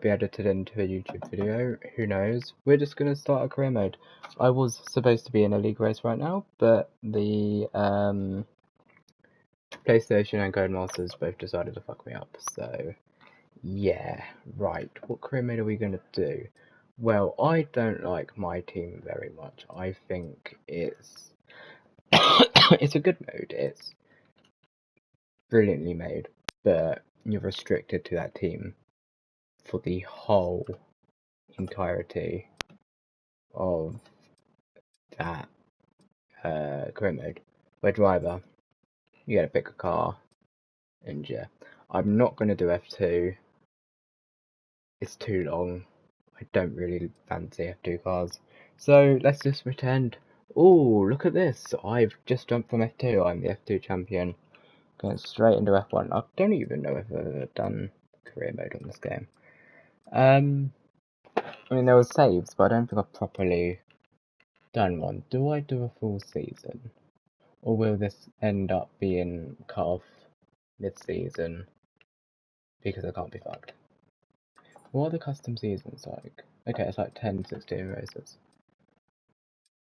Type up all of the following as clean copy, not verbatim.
be edited into a YouTube video. Who knows? We're just gonna start a career mode. I was supposed to be in a league race right now, but the PlayStation and Codemasters both decided to fuck me up. So yeah, right. What career mode are we gonna do? Well, I don't like my team very much. I think it's it's a good mode. It's brilliantly made, but you're restricted to that team for the whole entirety of that career mode. Where driver, you gotta pick a car, and yeah. I'm not gonna do F2. It's too long. I don't really fancy F2 cars. So let's just pretend. Oh, look at this. I've just jumped from F2. I'm the F2 champion. Going straight into F1. I don't even know if I've ever done career mode on this game. I mean, there were saves, but I don't think I've properly done one. Do I do a full season? Or will this end up being cut off mid-season because I can't be fucked? What are the custom seasons like? Okay, it's like 10, 16 races.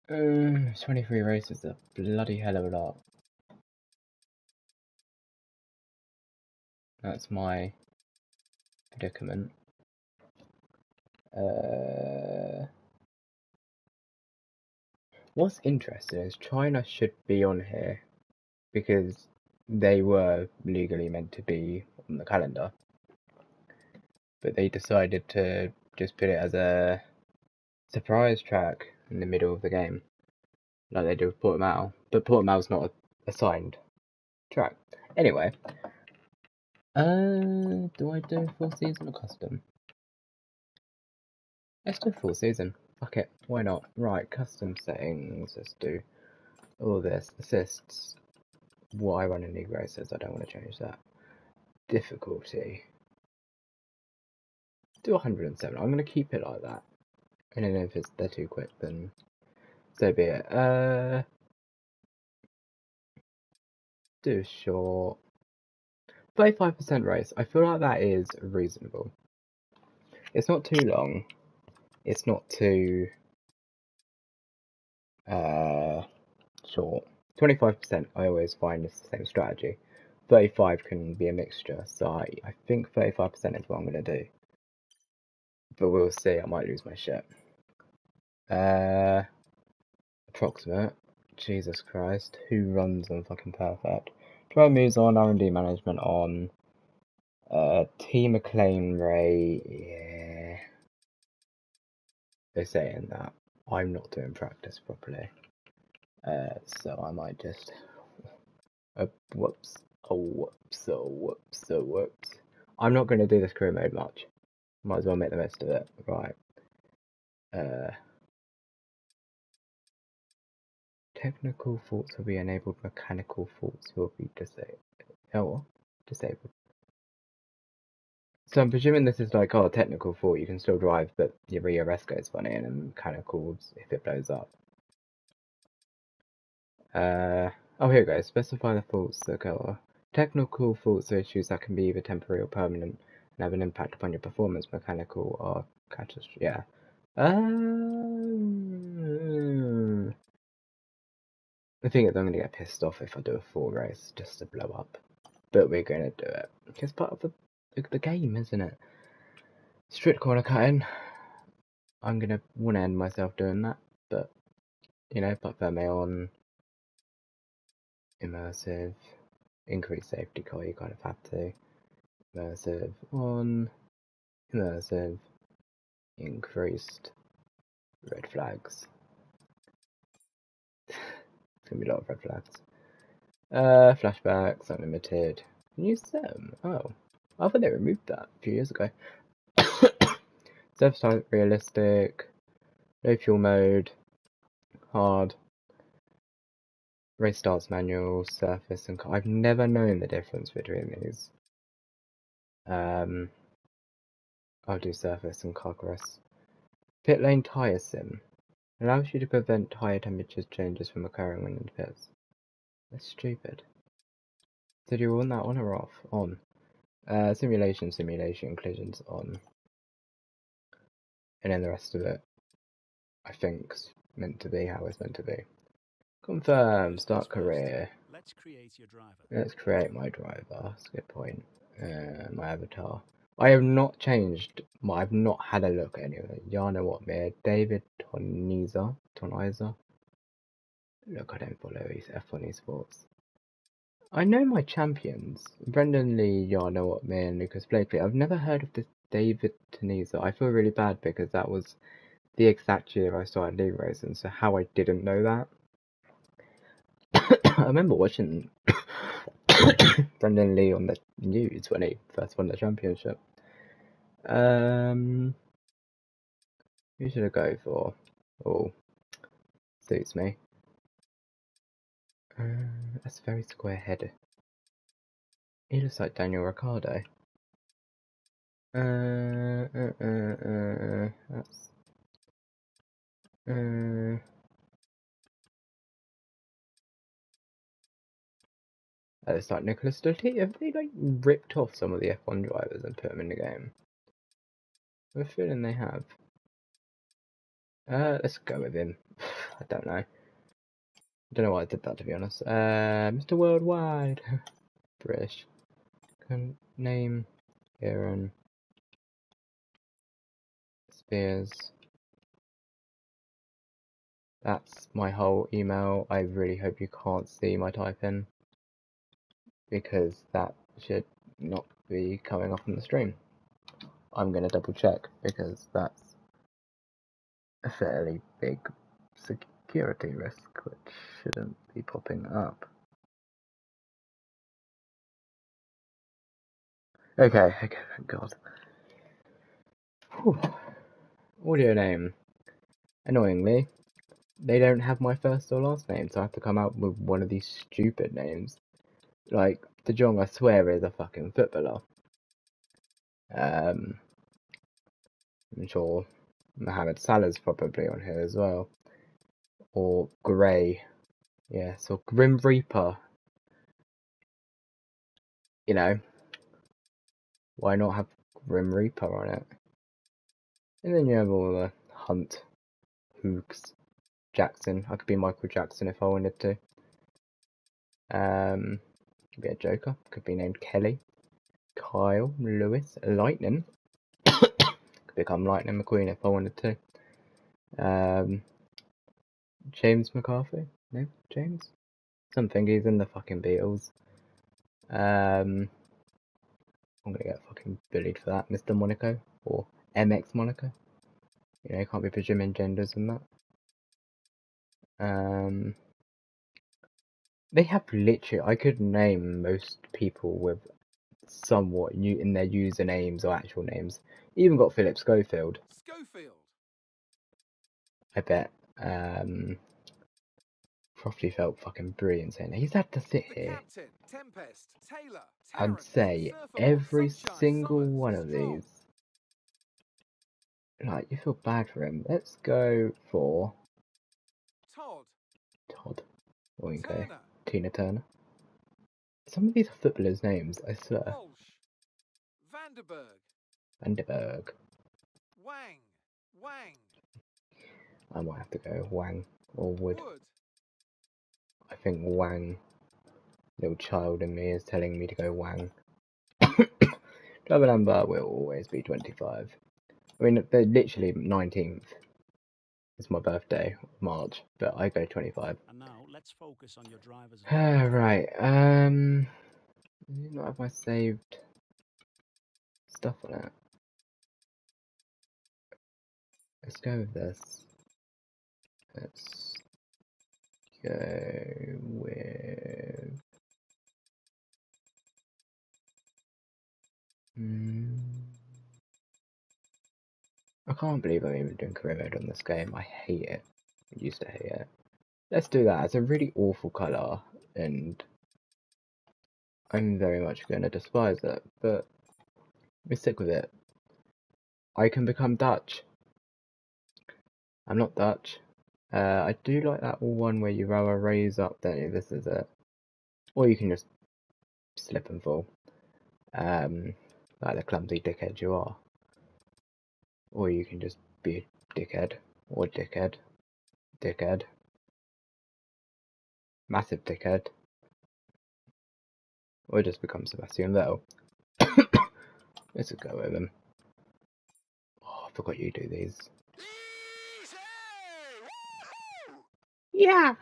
23 races, a bloody hell of a lot. That's my predicament. What's interesting is China should be on here because they were legally meant to be on the calendar, but they decided to just put it as a surprise track in the middle of the game, like they do with Portimao. But Portimao's not a assigned track. Anyway, do I do full season or custom? Let's do full season. Fuck it, why not? Right, custom settings. Let's do all this. Assists. What I run in league races, I don't want to change that. Difficulty. Do 107. I'm going to keep it like that. And then if they're too quick, then so be it. Do short. 35% race. I feel like that is reasonable. It's not too long. It's not too short. 25% I always find is the same strategy. 35 can be a mixture, so I think 35% is what I'm going to do. But we'll see, I might lose my shit. Approximate. Jesus Christ, who runs on fucking perfect? Drive moves on, R&D management on. Team acclaim rate, yeah. They're saying that I'm not doing practice properly. So I might just... whoops. Whoops. I'm not going to do this career mode much. Might as well make the most of it. Right. Technical faults will be enabled, mechanical faults will be disabled. Oh, disabled. So I'm presuming this is like, oh, technical fault, you can still drive, but your rear rest goes funny, and then mechanicals if it blows up. Oh, here we go. Specify the faults that go. Technical faults are issues that can be either temporary or permanent and have an impact upon your performance. Mechanical or catastrophic. Yeah. The thing is, I'm gonna get pissed off if I do a full race just to blow up, but we're gonna do it. It's part of the game, isn't it? Strict corner cutting. I'm gonna want to end myself doing that, but you know, put Verme on immersive, increase safety car. You kind of have to immersive on immersive, increased red flags. It's gonna be a lot of red flags. Flashbacks unlimited. Use them. Oh, I thought they removed that a few years ago. Surface type realistic, no fuel mode, hard, race starts manual, surface and car. I've never known the difference between these. I'll do surface and car cross. Pit lane tire sim allows you to prevent tire temperature changes from occurring when in pits. That's stupid. Did you want that on or off? On. Simulation collisions on. and then the rest of it, I think's meant to be how it's meant to be. Confirm, start career. Let's create your driver. Let's create my driver. That's a good point. My avatar. I have not changed. I've not had a look at any of it. Yana Watmere, David Toniza. Look, I don't follow F1 esports. I know my champions. Brendan Lee, Yana Watmere, and Lucas Blakely. I've never heard of this David Toniza. I feel really bad because that was the exact year I started league racing, so how I didn't know that. I remember watching Brendan Lee on the news when he first won the championship. Who should I go for? Oh, suits me. That's very square-headed. He looks like Daniel Ricciardo. That's. It's like Nicholas Doty. Have they like ripped off some of the F1 drivers and put them in the game? I have a feeling they have. Let's go with him. I don't know. I don't know why I did that, to be honest. Mr. Worldwide. British. Name. Aaron. Spears. That's my whole email. I really hope you can't see my typing, because that should not be coming up on the stream. I'm going to double check because that's a fairly big security risk which shouldn't be popping up. Okay, thank God. Whew. Audio name. Annoyingly, they don't have my first or last name, so I have to come out with one of these stupid names. Like, De Jong, I swear, is a fucking footballer. I'm sure Mohamed Salah's probably on here as well. Or Gray. Yes, or Grim Reaper. You know, why not have Grim Reaper on it? And then you have all the Hunt, Hooks, Jackson. I could be Michael Jackson if I wanted to. Could be a Joker. Could be named Kelly, Kyle, Lewis, Lightning. Could become Lightning McQueen if I wanted to. James McCarthy? No, James? Something. He's in the fucking Beatles. I'm gonna get fucking bullied for that. Mr. Monaco or MX Monaco. You know, you can't be presuming genders and that. They have literally. I could name most people with somewhat new in their usernames or actual names. Even got Philip Schofield. I bet. Probably felt fucking brilliant saying he's had to sit here and say every single one of these. Like, you feel bad for him. Let's go for Todd. Or we can go Tina Turner. Some of these are footballers' names, I swear. Vanderberg. Wang. I might have to go Wang or Wood. I think Wang, little child in me, is telling me to go Wang. Driver number will always be 25. I mean, they're literally 19th. It's my birthday, March, but I go 25. And now let's focus on your drivers. Right. Do you not have my saved stuff on it? Let's go with this. Let's go with. I can't believe I'm even doing career mode on this game. I hate it. I used to hate it. Let's do that. It's a really awful colour, and I'm very much going to despise it, but we stick with it. I can become Dutch. I'm not Dutch. I do like that one where you roll a raise up, don't you? This is it. Or you can just slip and fall. Like the clumsy dickhead you are. Or you can just be a dickhead. Or dickhead. Dickhead. Massive dickhead. Or just become Sebastian Vettel. Let's go with him. Oh, I forgot you do these. Yeah!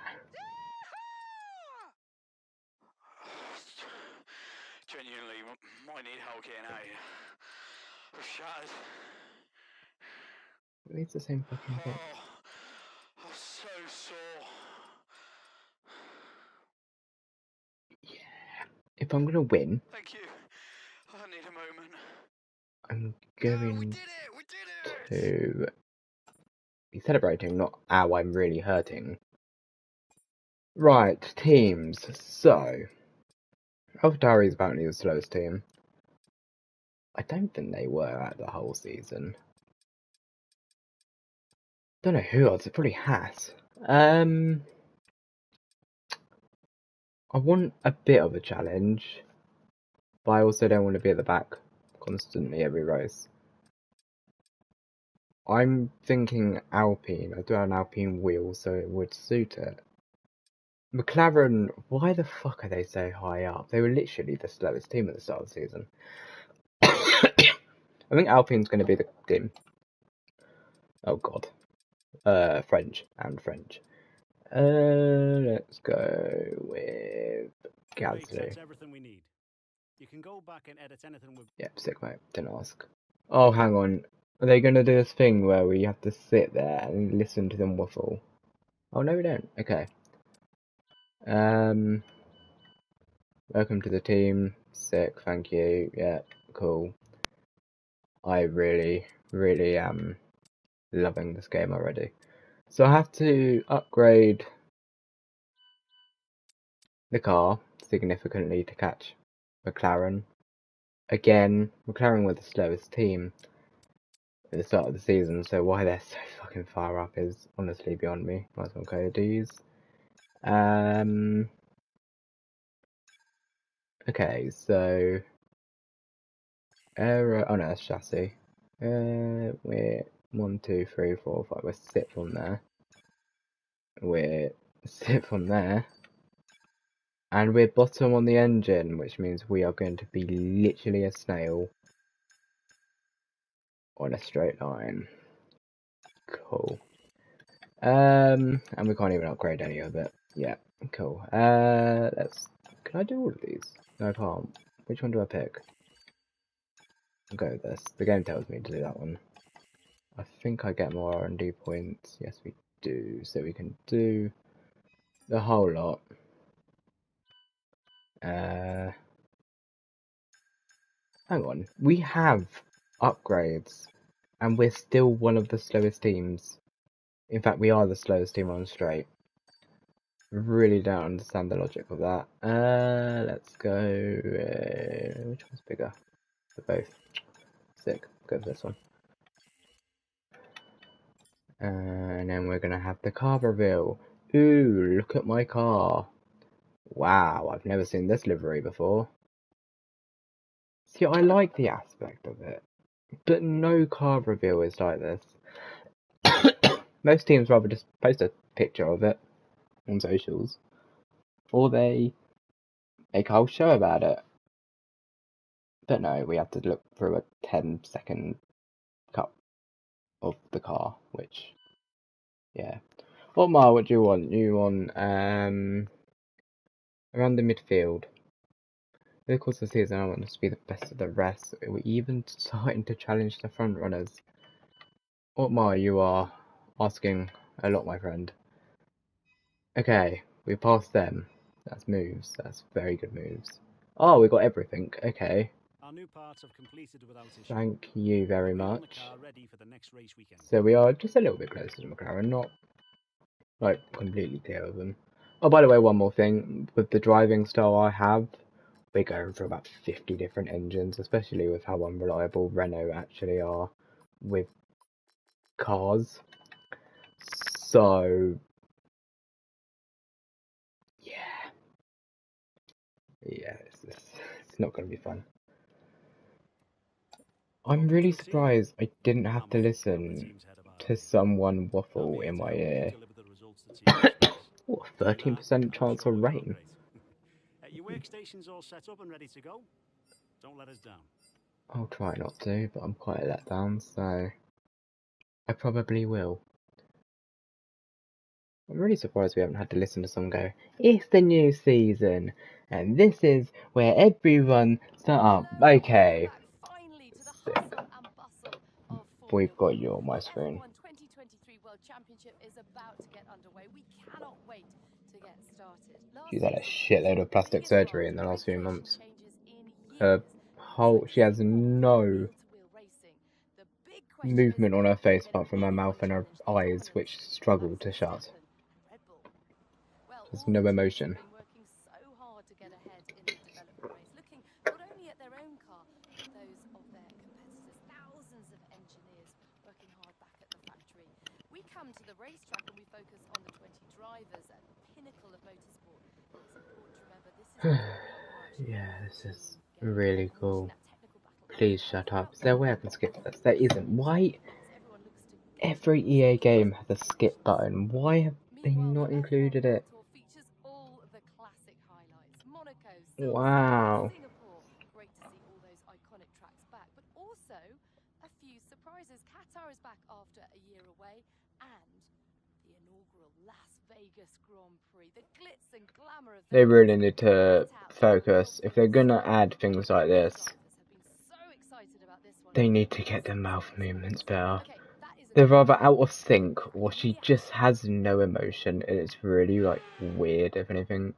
Genuinely, might need help getting out here. I'm shattered. It's the same fucking thing. Oh, I'm so sore. Yeah. If I'm gonna win, Thank you. I need a moment. I'm No, we going did it! We did it! to be celebrating, not ow, I'm really hurting. Right, teams. So, AlphaTauri is apparently the slowest team. I don't think they were at the whole season. Don't know who else. It's probably Haas. I want a bit of a challenge, but I also don't want to be at the back constantly every race. I'm thinking Alpine. I do have an Alpine wheel, so it would suit it. McLaren, why the fuck are they so high up? They were literally the slowest team at the start of the season. I think Alpine's going to be the team. Oh god. French and French. Let's go with Great, Gasly. that's everything we need. You can go back and edit anything with... Yep, sick mate. Didn't ask. Oh, hang on. Are they going to do this thing where we have to sit there and listen to them waffle? Oh, no, we don't. Okay. Welcome to the team. Sick, thank you. Yeah, cool. I really, really am loving this game already. So I have to upgrade the car significantly to catch McLaren. Again, McLaren were the slowest team at the start of the season, so why they're so fucking far up is honestly beyond me. Might as well go these. Okay, so oh no, that's chassis. We're 1, 2, 3, 4, 5. We're sixth on there. We're sixth on there. And we're bottom on the engine, which means we are going to be literally a snail on a straight line. Cool. And we can't even upgrade any of it. Yeah, cool. Let's. Can I do all of these? No, I can't. Which one do I pick? I'll go with this. The game tells me to do that one. I think I get more R&D points. Yes, we do. So we can do the whole lot. Hang on. We have upgrades, and we're still one of the slowest teams. In fact, we are the slowest team on straight. Really don't understand the logic of that. Let's go. Which one's bigger? They're both. Sick. Go for this one. And then we're gonna have the car reveal. Ooh, look at my car. Wow, I've never seen this livery before. See, I like the aspect of it, but no car reveal is like this. Most teams rather just post a picture of it on socials, or they make a whole show about it. But no, we have to look through a 10-second cut of the car, which, yeah. What mile would you want? You want, around the midfield. Over the course of the season, I want us to be the best of the rest. We're even starting to challenge the front runners. Otmar, you are asking a lot, my friend. Okay, we passed them. That's moves. That's very good moves. Oh, we got everything. Okay. Our new parts have completed without issue. Thank you very We'll be on the much. car ready for the next race weekend. So we are just a little bit closer to McLaren, not like completely clear of them. Oh, by the way, one more thing. With the driving style I have, we're going for about 50 different engines, especially with how unreliable Renault actually are with cars. So, yeah. Yeah, it's not going to be fun. I'm really surprised I didn't have to listen to someone waffle in my ear. What, 13% chance of rain? Your workstation's all set up and ready to go. Don't let us down. I'll try not to, but I'm quite let down, so I probably will. I'm really surprised we haven't had to listen to someone go, "It's the new season, and this is where everyone start up." Okay. Sick. We've got you on my screen. 2023 World Championship is about to get underway. We cannot wait to get started. She's had a shitload of plastic surgery in the last few months. She has no movement on her face apart from her mouth and her eyes, which struggle to shut. There's no emotion. Working so hard to get ahead in the development race, looking not only at their own car, but those of their competitors. Thousands of engineers working hard back at the factory. We come to the racetrack and we focus on the 20 drivers at the pinnacle of motorsport. It's important to remember this is Yeah, this is really cool. Please shut up. Is there a way I can skip this? There isn't. Why? Every EA game has a skip button. Why have they not included it? Wow. Great to see all those iconic tracks back, but also a few surprises. Qatar is back after a year away, and the inaugural Las Vegas Grand Prix. The glitz and glamour of they really need to focus. If they're gonna add things like this, they need to get the mouth movements better. They're rather out of sync, or she just has no emotion, and it's really like weird, if anything.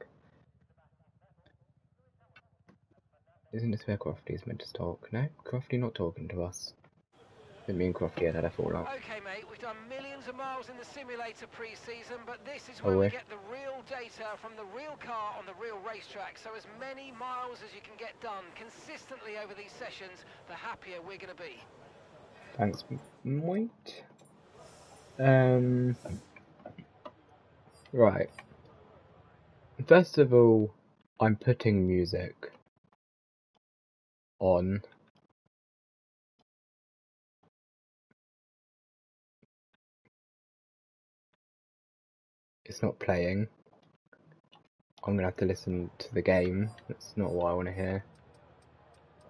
Isn't this where Crofty's meant to talk? No, Crofty not talking to us. Me and Crofty had a fallout. Okay, mate, we've done millions of miles in the simulator pre-season, but this is where we get the real data from the real car on the real racetrack. So as many miles as you can get done consistently over these sessions, the happier we're going to be. Thanks, mate. Right. First of all, I'm putting music on. It's not playing. I'm gonna have to listen to the game. That's not what I want to hear.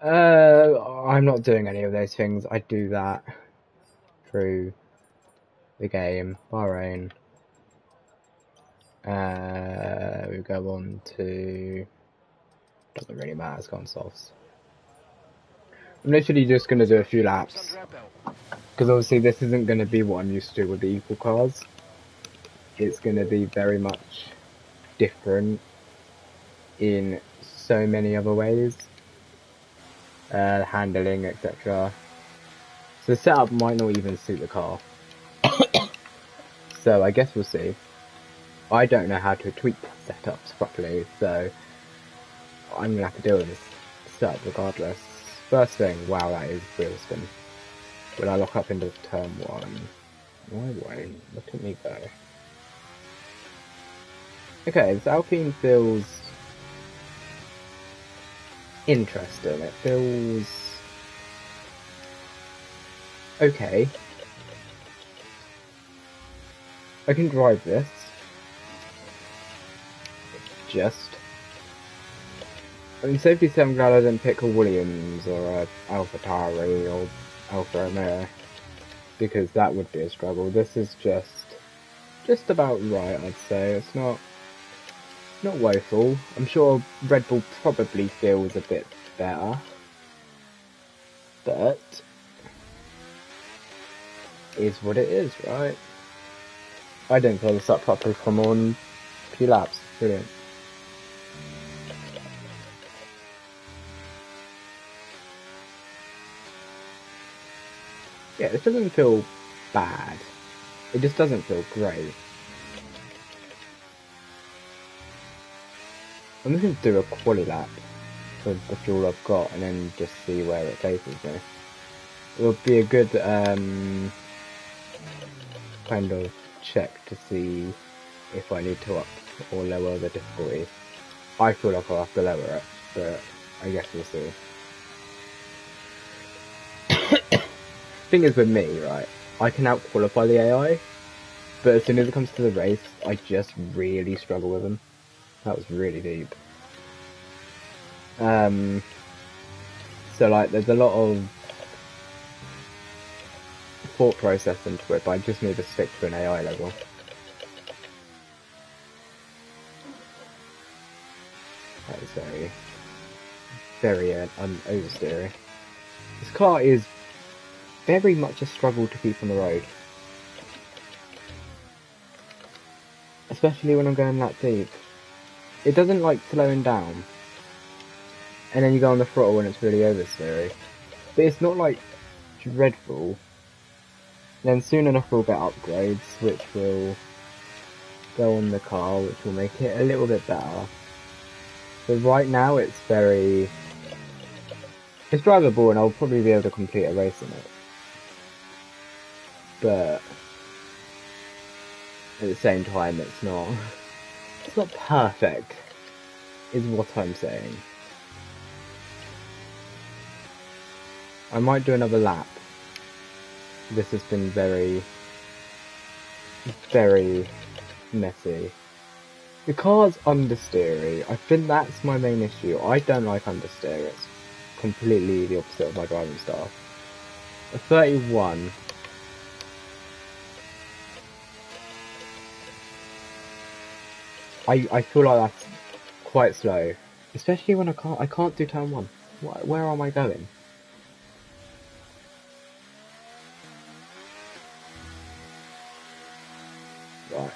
I'm not doing any of those things. I do that through the game. Bahrain. We go on to... Doesn't really matter, it's gone softs. I'm literally just going to do a few laps. Because obviously this isn't going to be what I'm used to with the equal cars. It's going to be very much different in so many other ways. Handling, etc. So the setup might not even suit the car. So I guess we'll see. I don't know how to tweak setups properly, so I'm going to have to deal with this setup regardless. First thing, wow, that is wheel spin. Will I lock up into turn 1? No, I won't. Look at me go. Okay, this Alpine feels interesting. It feels okay. I can drive this. I mean, safety 7, glad I didn't pick a Williams or a AlphaTauri or Alfa Romeo, because that would be a struggle. This is just about right, I'd say. It's not woeful. I'm sure Red Bull probably feels a bit better, but is what it is, right? I didn't fill this up properly from on a few laps. Brilliant. Yeah, this doesn't feel bad. It just doesn't feel great. I'm just going to do a quali lap for the fuel I've got and then just see where it takes me. It will be a good kind of check to see if I need to up or lower the difficulty. I feel like I'll have to lower it, but I guess we'll see. Thing is with me, right, I can out-qualify the AI, but as soon as it comes to the race, I just really struggle with them. That was really deep. So like, there's a lot of thought process into it, but I just need to stick to an AI level. That is very oversteery. This car is very much a struggle to keep on the road. Especially when I'm going that deep. It doesn't like slowing down. And then you go on the throttle when it's really oversteery. But it's not like dreadful. Then soon enough we'll get upgrades, which will go on the car, which will make it a little bit better. But right now it's drivable and I'll probably be able to complete a race in it. But at the same time it's not perfect, is what I'm saying. I might do another lap. This has been very, very messy. The car's understeery. I think that's my main issue. I don't like understeer. It's completely the opposite of my driving style. A 31. I feel like that's quite slow, especially when I can't do turn 1. Where am I going? Right,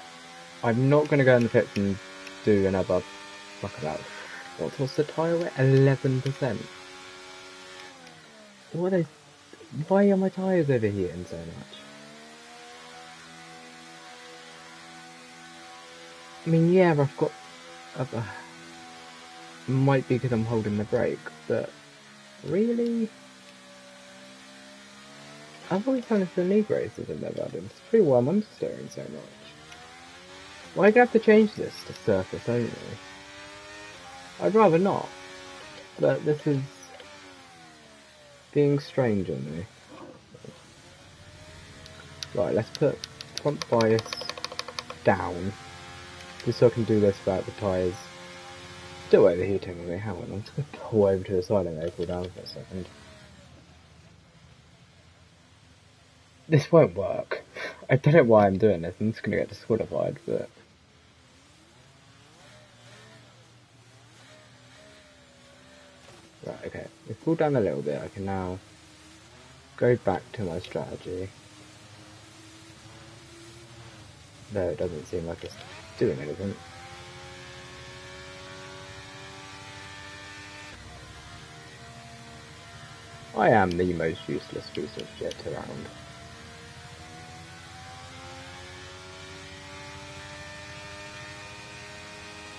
I'm not going to go in the pits and do another fuck about. What's the tyre weight? 11%. What is? Why are my tyres overheating so much? I mean, yeah, I've got. Might be because I'm holding the brake, but really, I've always found it's the knee braces I've never had. It's pretty why I'm understeering so much. Why do I have to change this to surface only? I'd rather not, but this is being strange on me. Right, let's put front bias down, just so I can do this without the tyres still overheating on me. Hang on, I'm just going to pull over to the side and they cool down for a second. This won't work. I don't know why I'm doing this, I'm just going to get disqualified, but... Right, okay. We've cooled down a little bit, I can now go back to my strategy. Though it doesn't seem like it's doing anything. I am the most useless piece of shit around.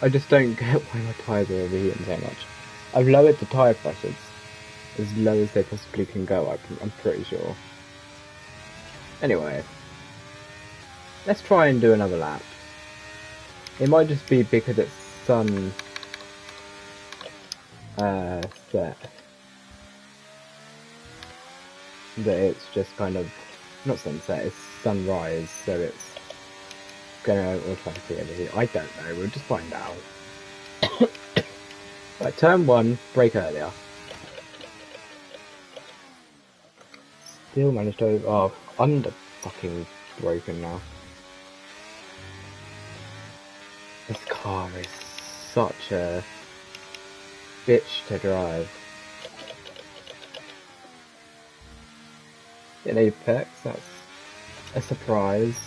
I just don't get why my tyres are overheating so much. I've lowered the tyre pressures as low as they possibly can go, I'm pretty sure. Anyway, let's try and do another lap. It might just be because it's sun set. That it's just kind of, not sunset, it's sunrise, so it's gonna automatically overheat. I don't know, we'll just find out. Right, turn 1, brake earlier. Still managed to, oh, under fucking broken now. This car is such a bitch to drive. In Apex, that's a surprise.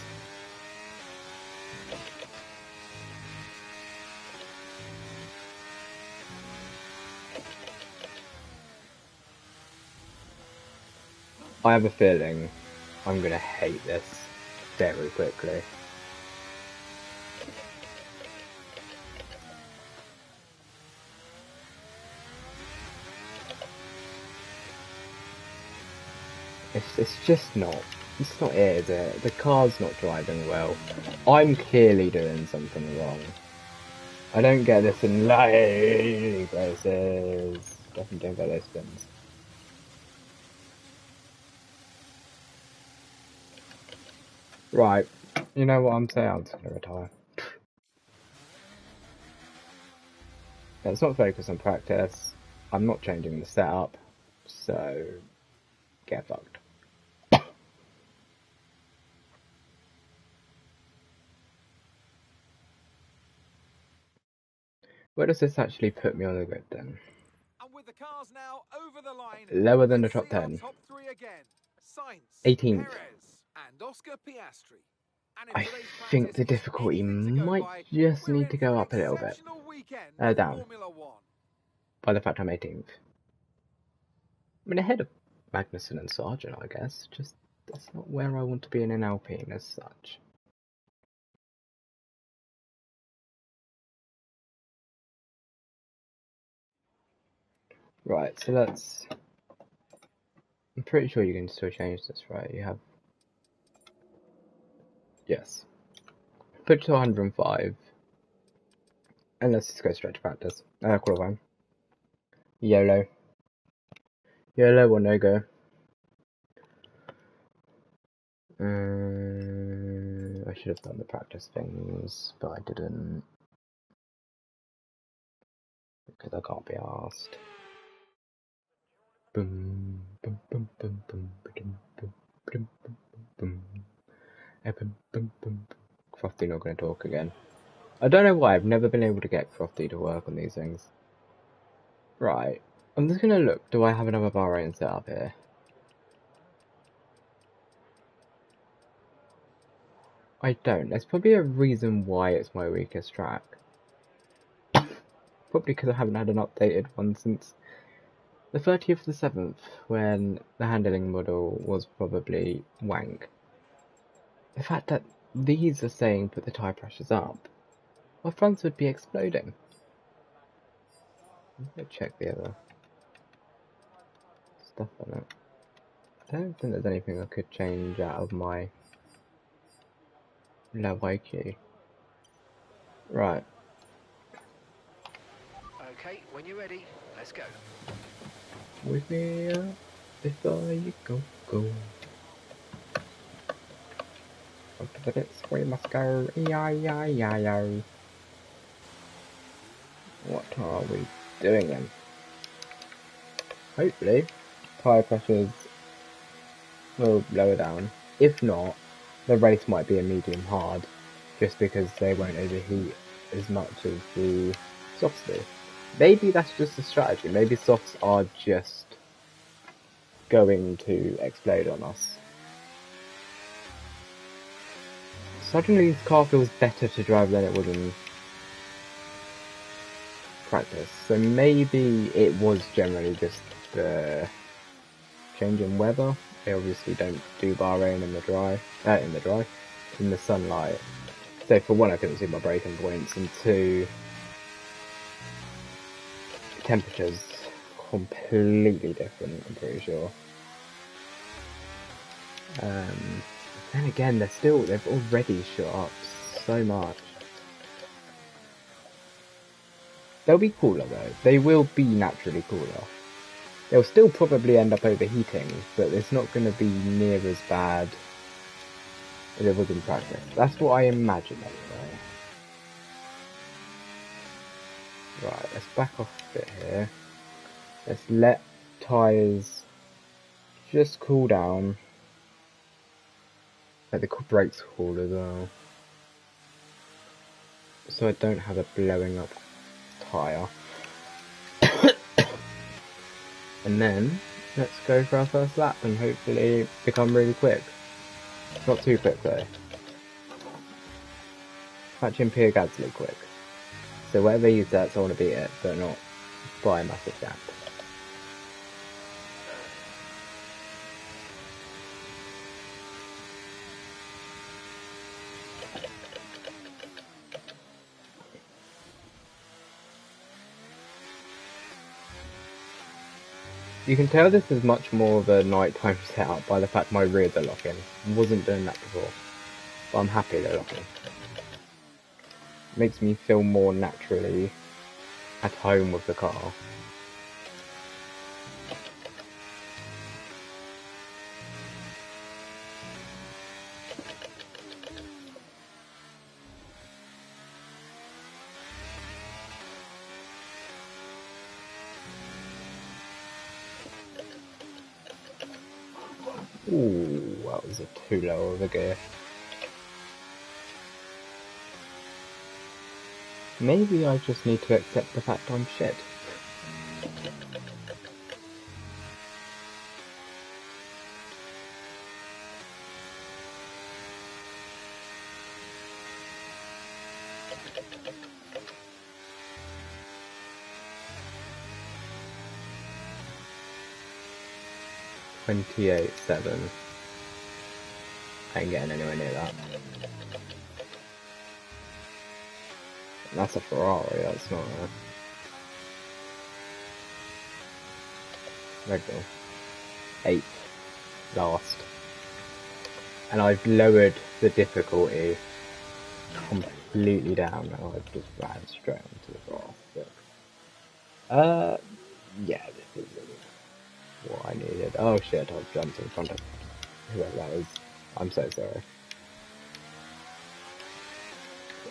I have a feeling I'm gonna hate this very quickly. It's just not. It's not it, is it? The car's not driving well. I'm clearly doing something wrong. I don't get this in lane braces. Definitely don't get those spins. Right, you know what I'm saying? I'm just gonna retire. Let's not focus on practice. I'm not changing the setup, so get fucked. Where does this actually put me on the grid then? And with the cars now over the line, Lower than the let's top see our 10. top three again. Sainz, 18th. Perez, and Oscar Piastri. And if I today's think practice the is difficulty anything to go might by, just we're need in to for go an up a little bit. exceptional weekend of Down. Formula One. By the fact I'm 18th. I mean, ahead of Magnussen and Sargent, I guess. Just, that's not where I want to be in an Alpine as such. Right, so let's... I'm pretty sure you can still change this, right? You have... Yes. Put it to 105. And let's just go straight to practice. Qualifying. YOLO. YOLO or no go. I should have done the practice things, but I didn't. Because I can't be asked. Boom, boom, boom, boom, boom, boom, boom, boom, boom, boom, boom, boom, boom. Crofty not going to talk again. I don't know why, I've never been able to get Crofty to work on these things. Right, I'm just going to look, do I have another Bahrain set up here? I don't. There's probably a reason why it's my weakest track. Probably because I haven't had an updated one since the 30th of the 7th, when the handling model was probably wank. The fact that these are saying put the tyre pressures up, my fronts would be exploding. Let's check the other stuff on it. I don't think there's anything I could change out of my low IQ. Right. Okay, when you're ready, let's go. With me up before you go. Up to the bits we must go. E-I-E-I-E-I-O. What are we doing then? Hopefully, tyre pressures will lower down. If not, the race might be a medium hard, just because they won't overheat as much as the softs do. Maybe that's just a strategy. Maybe softs are just going to explode on us. Suddenly this car feels better to drive than it was in practice. So maybe it was generally just the change in weather. They obviously don't do Bahrain in the sunlight. So for one, I couldn't see my braking points, and two, temperatures completely different, I'm pretty sure. Then again, they've already shot up so much. They'll be cooler though. They will be naturally cooler. They'll still probably end up overheating, but it's not going to be near as bad as it was in practice. That's what I imagine anyway. Right, let's back off a bit here. Let's let tyres just cool down. Let the brakes cool as well. So I don't have a blowing up tyre. And then, let's go for our first lap and hopefully become really quick. Not too quick though. Catching Pierre Gasly quick. So whatever he sets, I want to beat it, but not by a massive gap. You can tell this is much more of a nighttime setup by the fact my rears are locking. Wasn't doing that before, but I'm happy they're locking. Makes me feel more naturally at home with the car. Ooh, that was a too low of a gear. Maybe I just need to accept the fact I'm shit. $28.7. I ain't getting anywhere near that. That's a Ferrari, that's not a regular. 8th, last. And I've lowered the difficulty completely down now. I've just ran straight onto the grass. But, yeah, this is what I needed. Oh shit, I've jumped in front of whoever that is. I'm so sorry.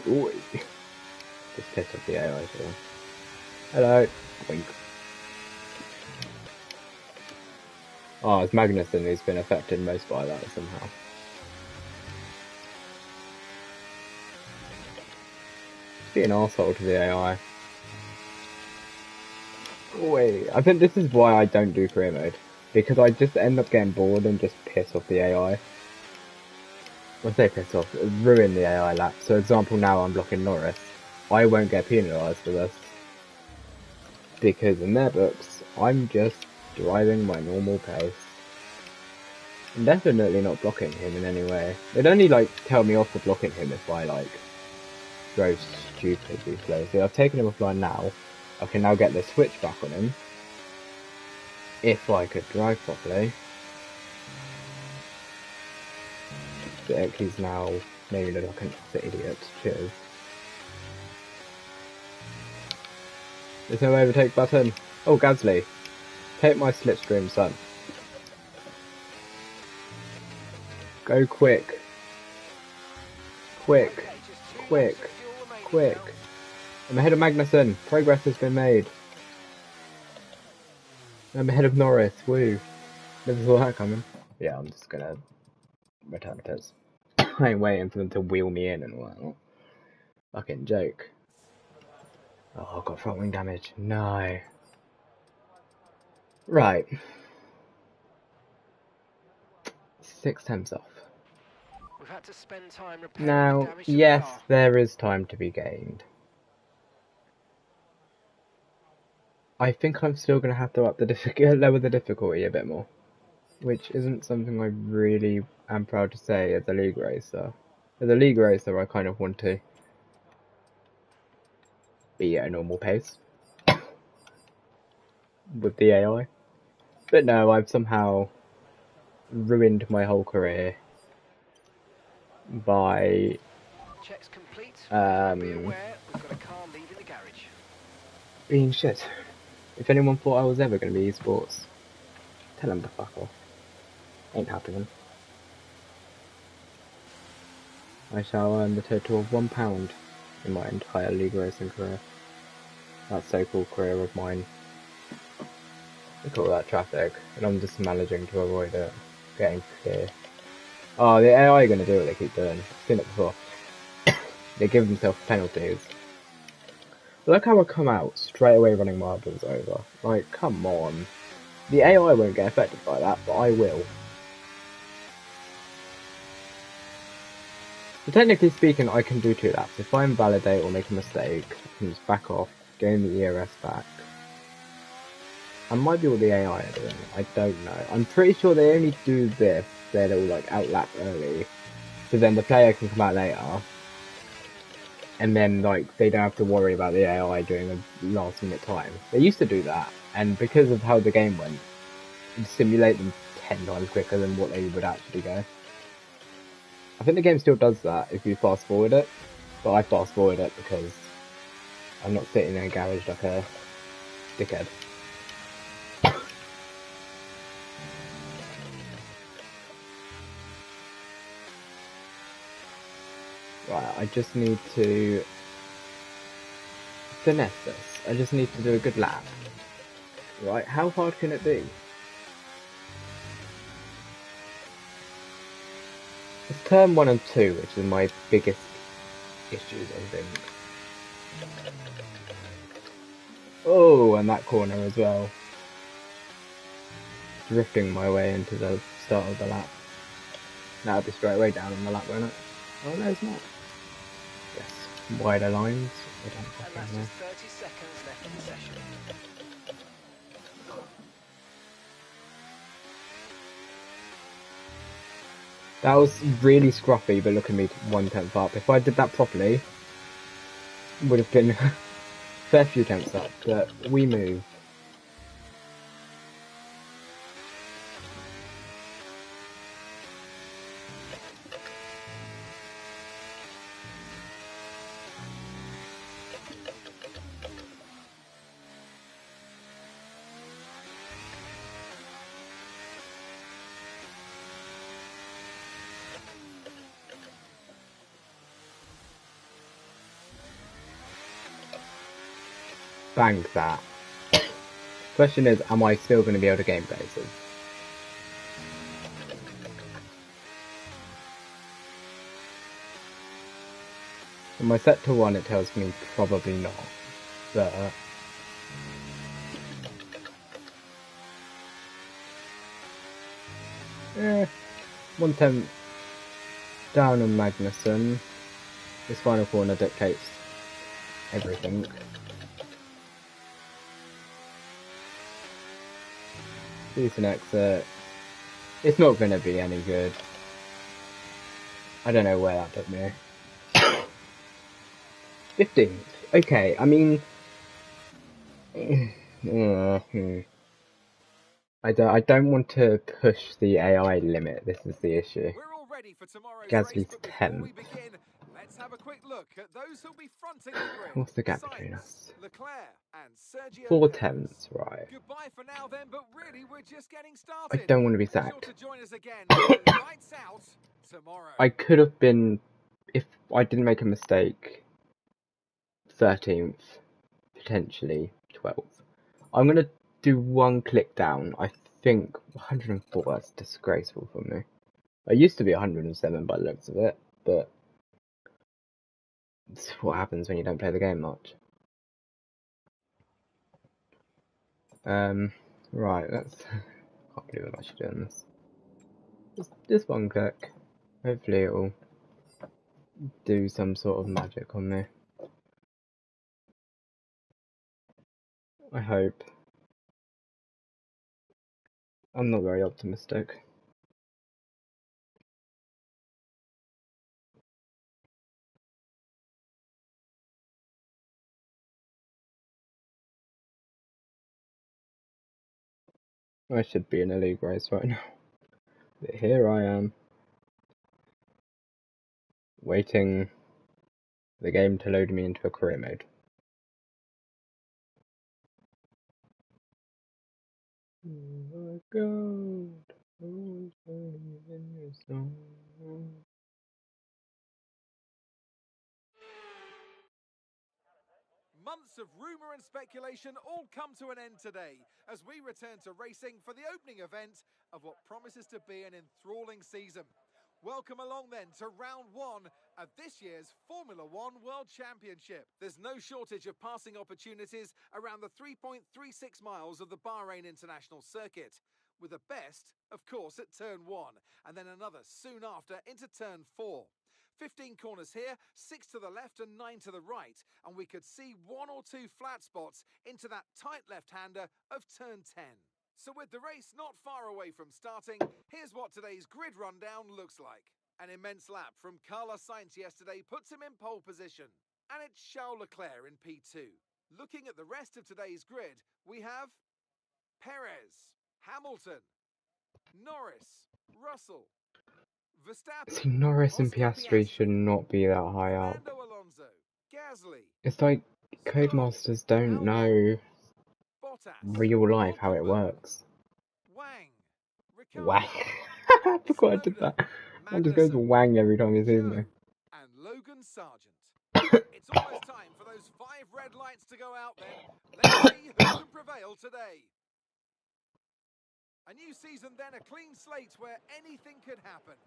Ooh. Just piss off the AI for them. Hello. Wink. Oh, it's Magnussen who's been affected most by that somehow. Be an arsehole to the AI. Wait, I think this is why I don't do career mode. Because I just end up getting bored and just piss off the AI. When I say piss off, ruin the AI lap. So example, now I'm blocking Norris. I won't get penalised for this. Because in their books, I'm just driving my normal pace. I'm definitely not blocking him in any way. They'd only like tell me off for blocking him if I like drove stupidly slow. See, I've taken him offline now. I can now get the switch back on him. If I could drive properly. But he's now made me look like an utter idiot. Cheers. There's no overtake button. Oh, Gasly. Take my slipstream, son. Go quick. Quick. Quick. Quick. I'm ahead of Magnussen. Progress has been made. I'm ahead of Norris. Woo. Never saw that coming. Yeah, I'm just gonna return to pits. I ain't waiting for them to wheel me in and all that. Fucking joke. Oh, I've got front wing damage. No. Right. 6 temps off. We've had to spend time repairing Now, the damage to yes, the car. there is time to be gained. I think I'm still going to have to lower the difficulty a bit more. Which isn't something I really am proud to say as a league racer. As a league racer, I kind of want to be at a normal pace with the AI. But no, I've somehow ruined my whole career by Checks complete. Be aware, we've got a car leaving the garage. being shit. If anyone thought I was ever going to be esports, tell them to fuck off. Ain't happening. I shall earn the total of £1 in my entire league racing career. That so-called career of mine. Look at all that traffic, and I'm just managing to avoid it. Getting clear. Oh, the AI are going to do what they keep doing. I've seen it before. They give themselves penalties. Look how I come out straight away running marbles over. Like, come on. The AI won't get affected by that, but I will. So technically speaking, I can do 2 laps. If I invalidate or make a mistake, I can just back off, gain the ERS back. I might be what the AI are doing, I don't know. I'm pretty sure they only do this, their little like outlap early, so then the player can come out later, and then like they don't have to worry about the AI doing a last minute time. They used to do that, and because of how the game went, it'd simulate them 10 times quicker than what they would actually go. I think the game still does that if you fast forward it, but I fast forward it because I'm not sitting in a garage like a dickhead. Right, I just need to finesse this. I just need to do a good lap. Right, how hard can it be? It's turn 1 and 2, which is my biggest issues, I think. Oh, and that corner as well. Drifting my way into the start of the lap. That'll be straight away down on the lap, won't it? Oh, no, it's not. Yes, wider lines. I don't And fucking that's know. just 30 seconds left in the session. That was really scruffy, but look at me, 1/10 up. If I did that properly, would have been a fair few tenths up, but we move. Bang that. Question is, am I still going to be able to game places? When I set to 1, it tells me probably not, but... Eh, 1/10 down on Magnussen. This final corner dictates everything. Decent exit. It's not going to be any good. I don't know where that took me. 15th. Okay, I mean... I don't want to push the AI limit, this is the issue. We're all ready for tomorrow's race, Gasly's but before 10th. we begin, let's have a quick look at those who'll be fronting the grid. What's the gap between Sainz, us? Leclerc, and Sergio 4 Perez. tenths, right. Goodbye for now then, but really we're just getting I started. don't want to be Be sure sacked. to join us again for Lights Out tomorrow. I could have been, if I didn't make a mistake, 13th, potentially 12th. I'm going to do one click down. I think 104, that's disgraceful for me. I used to be 107 by the looks of it, but it's what happens when you don't play the game much. Right, let's... can't believe I'm actually doing this. Just one click. Hopefully it'll do some sort of magic on me. I hope. I'm not very optimistic. I should be in a league race right now. But here I am, waiting for the game to load me into a career mode. Oh God, always in your song. Months of rumour and speculation all come to an end today as we return to racing for the opening event of what promises to be an enthralling season. Welcome along then to round 1 of this year's Formula One World Championship. There's no shortage of passing opportunities around the 3.36 miles of the Bahrain International Circuit, with the best, of course, at turn 1 and then another soon after into turn 4. 15 corners here, 6 to the left and 9 to the right, and we could see 1 or 2 flat spots into that tight left-hander of turn 10. So with the race not far away from starting, here's what today's grid rundown looks like. An immense lap from Carlos Sainz yesterday puts him in pole position, and it's Charles Leclerc in P2. Looking at the rest of today's grid, we have Perez, Hamilton, Norris, Russell, Verstappen, See, Norris and Oscar Piastri should Piastri, not be that high up. Fernando Alonso, Gasly, It's like Stroll, Codemasters don't Albon, know Bottas, real life how it Hulkenberg, works. Wang, Wang. Ricardo, I forgot I did Snowden, that. I just goes Magnussen, Wang every time he sees me. Zhou, and Logan Sargent. It's almost time for those 5 red lights to go out then. Let's see who can prevail today. A new season then, a clean slate where anything could happen.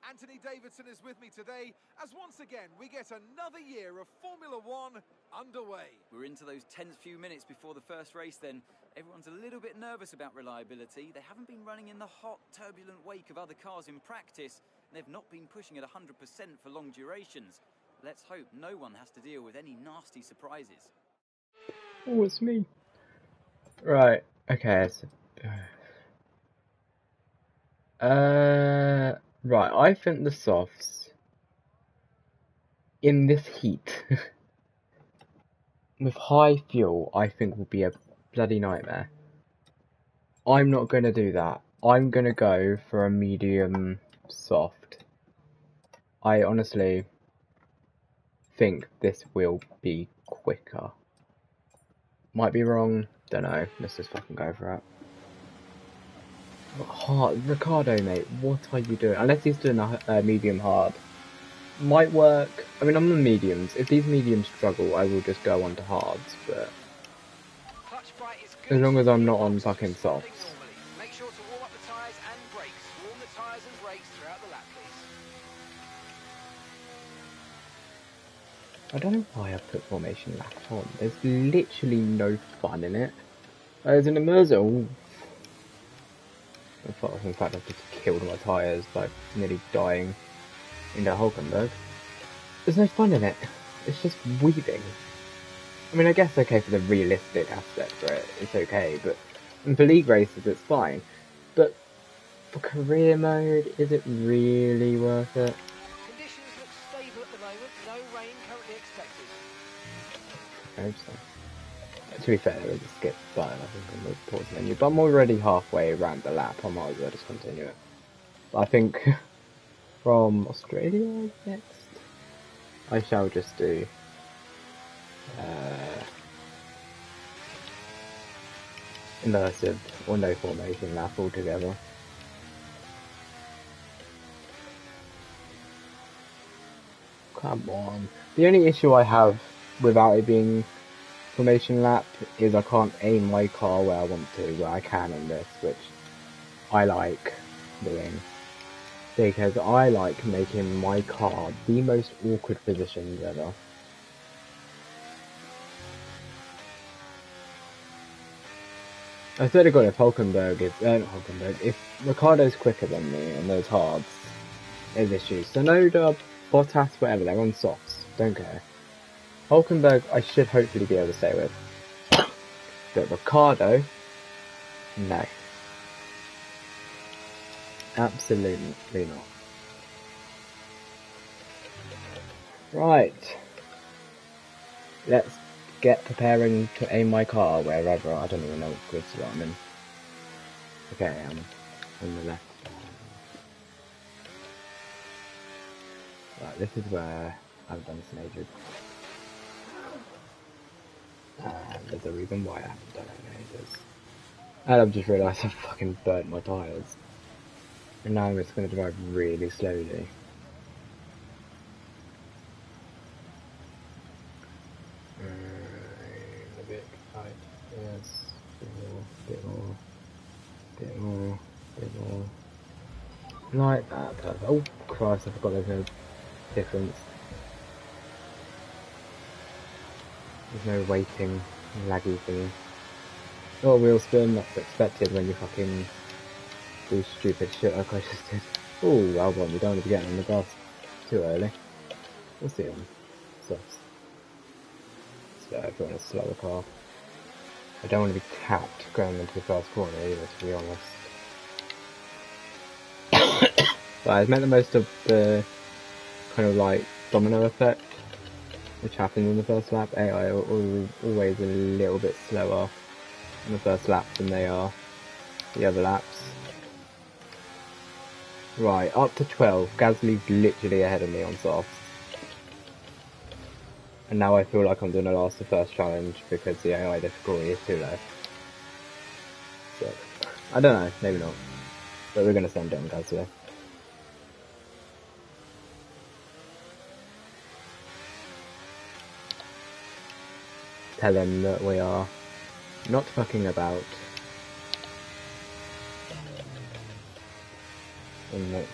Anthony Davidson is with me today as once again we get another year of Formula One underway. We're into those tense few minutes before the first race then. Everyone's a little bit nervous about reliability. They haven't been running in the hot, turbulent wake of other cars in practice. And they've not been pushing at 100% for long durations. Let's hope no one has to deal with any nasty surprises. Oh, it's me. Right, okay, so... right, I think the softs, in this heat, with high fuel, I think will be a bloody nightmare. I'm not going to do that. I'm going to go for a medium soft. I honestly think this will be quicker. Might be wrong, don't know. Let's just fucking go for it. Hard, Ricardo, mate, what are you doing? Unless he's doing a medium hard. Might work. I mean, I'm on mediums. If these mediums struggle, I will just go on to hards, but... as long as I'm not on fucking softs. Make sure to warm up the tyres and brakes. Warm the tyres and brakes throughout the lap, please. I don't know why I put formation lap on. There's literally no fun in it. There's an immerser. In fact, I've just killed my tyres by nearly dying into Hulkenberg. There's no fun in it. It's just weaving. I mean, I guess okay for the realistic aspect for it, it's okay, but and for league races it's fine. But for career mode, is it really worth it? Conditions look stable at the moment. No rain currently expected. I hope so. To be fair, there is a skip button, I think, on the pause menu, but I'm already halfway around the lap, I might as well just continue it. But I think from Australia next, I shall just do immersive or no formation lap altogether. Come on. The only issue I have without it being formation lap is I can't aim my car where I want to, where I can in this, which I like doing. Because I like making my car the most awkward positions ever. I swear to God, if Hulkenberg is, not Hulkenberg, if Ricardo's quicker than me on those hards, there's issues. Sonoda, Bottas, whatever, they're on softs, don't care. Hulkenberg, I should hopefully be able to stay with. But Ricardo, no. Absolutely not. Right. Let's get preparing to aim my car wherever. I don't even know what grid slot I'm in. Okay, I'm on the left. Right, this is where I've done some ages. And there's a reason why I haven't done it in ages. And I've just realised I've fucking burnt my tyres. And now I'm just going to drive really slowly. A bit tight, yes. Bit more. Like that, perfect. Oh Christ, I forgot there's no difference. There's no waiting, laggy thingy. Oh, wheel spin, that's expected when you fucking do stupid shit like I just did. Oh, Albon, you don't want to be getting on the grass too early. We'll see on softs. So if you want a slower car. I don't want to be tapped going into the first corner either, to be honest. But I've made the most of the kind of like domino effect which happened in the first lap. AI are always a little bit slower in the first lap than they are the other laps. Right, up to 12. Gasly's literally ahead of me on softs. And now I feel like I'm going to last the first challenge because the AI difficulty is too low. So, I don't know, maybe not. But we're going to send down Gasly. Tell him that we are not fucking about. And that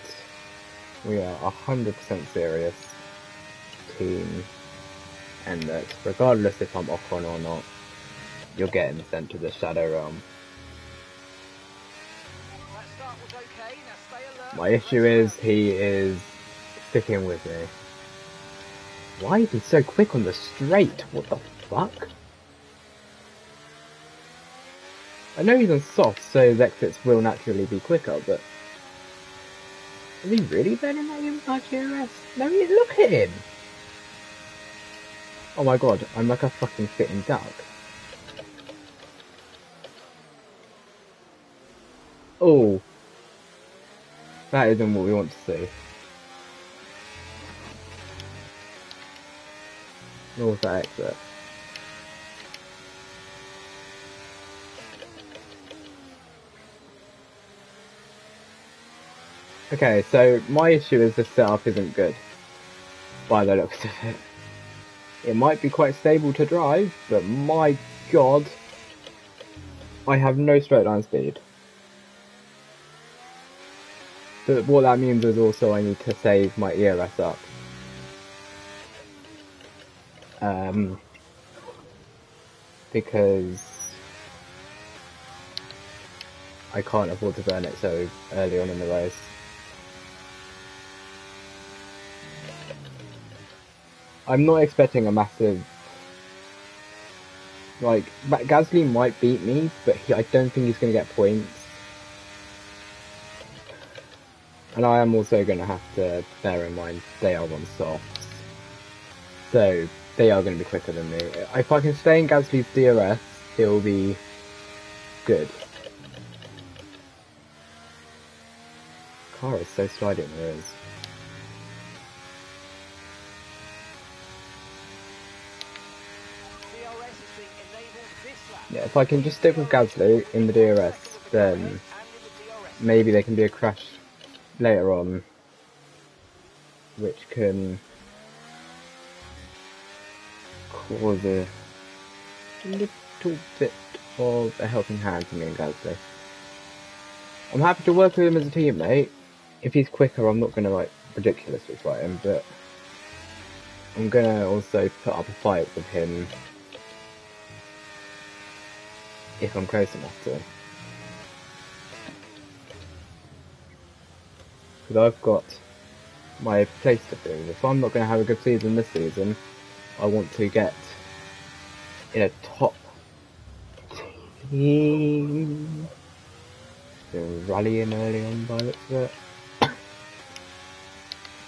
We are 100% serious team, and that regardless if I'm Ocon or not, you're getting sent to the Shadow Realm. That start was okay. Now stay alert. My issue is he is sticking with me. Why is he so quick on the straight? What the fuck? I know he's on soft, so his exits will naturally be quicker, but... Is he really burning that in RGRS? No, look at him! Oh my god, I'm like a fucking sitting duck. Oh. That isn't what we want to see. What was that exit? Okay, so my issue is the setup isn't good, by the looks of it. It might be quite stable to drive, but my god, I have no straight line speed. But what that means is also I need to save my ERS up. Because I can't afford to burn it so early on in the race. I'm not expecting a massive... Like, Gasly might beat me, but I don't think he's going to get points. And I am also going to have to bear in mind they are on softs. So, they are going to be quicker than me. If I can stay in Gasly's DRS, he'll be good. Car is so sliding, there is. Yeah, if I can just stick with Gasly in the DRS, then maybe there can be a crash later on, which can cause a little bit of a helping hand for me and Gasly. I'm happy to work with him as a teammate. If he's quicker, I'm not going to like ridiculously fight him, but I'm going to also put up a fight with him if I'm close enough to. Because I've got my place to prove. If I'm not going to have a good season this season, I want to get in a top team. They're rallying early on by the looks of it.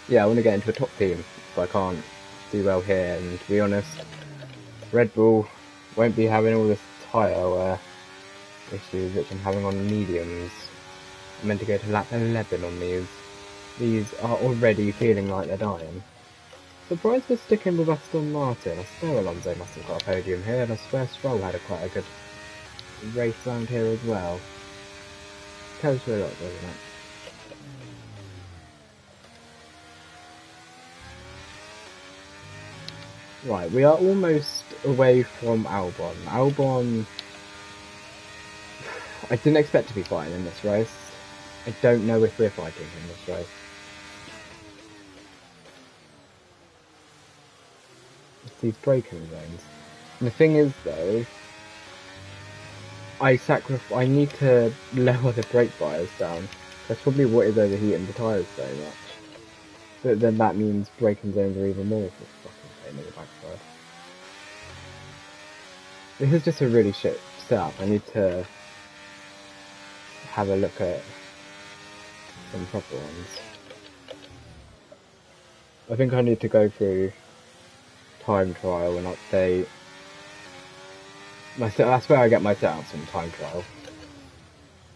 Yeah, I want to get into a top team if I can't do well here, and to be honest, Red Bull won't be having all this tyre issues which I'm having on mediums. I'm meant to go to lap 11 on these. These are already feeling like they're dying. Surprised they're sticking with Aston Martin. I swear Alonso must have got a podium here, and I swear Stroll had quite a good race round here as well. Tells you a lot, doesn't it? Right, we are almost away from Albon. Albon, I didn't expect to be fighting in this race. I don't know if we're fighting in this race. It's these braking zones. And the thing is though, I need to lower the brake bias down. That's probably what is overheating the tyres so much. But then that means braking zones are even more for fucking pain in the backside. This is just a really shit setup. I need to have a look at some proper ones. I think I need to go through time trial and update. That's where I get my setups from time trial.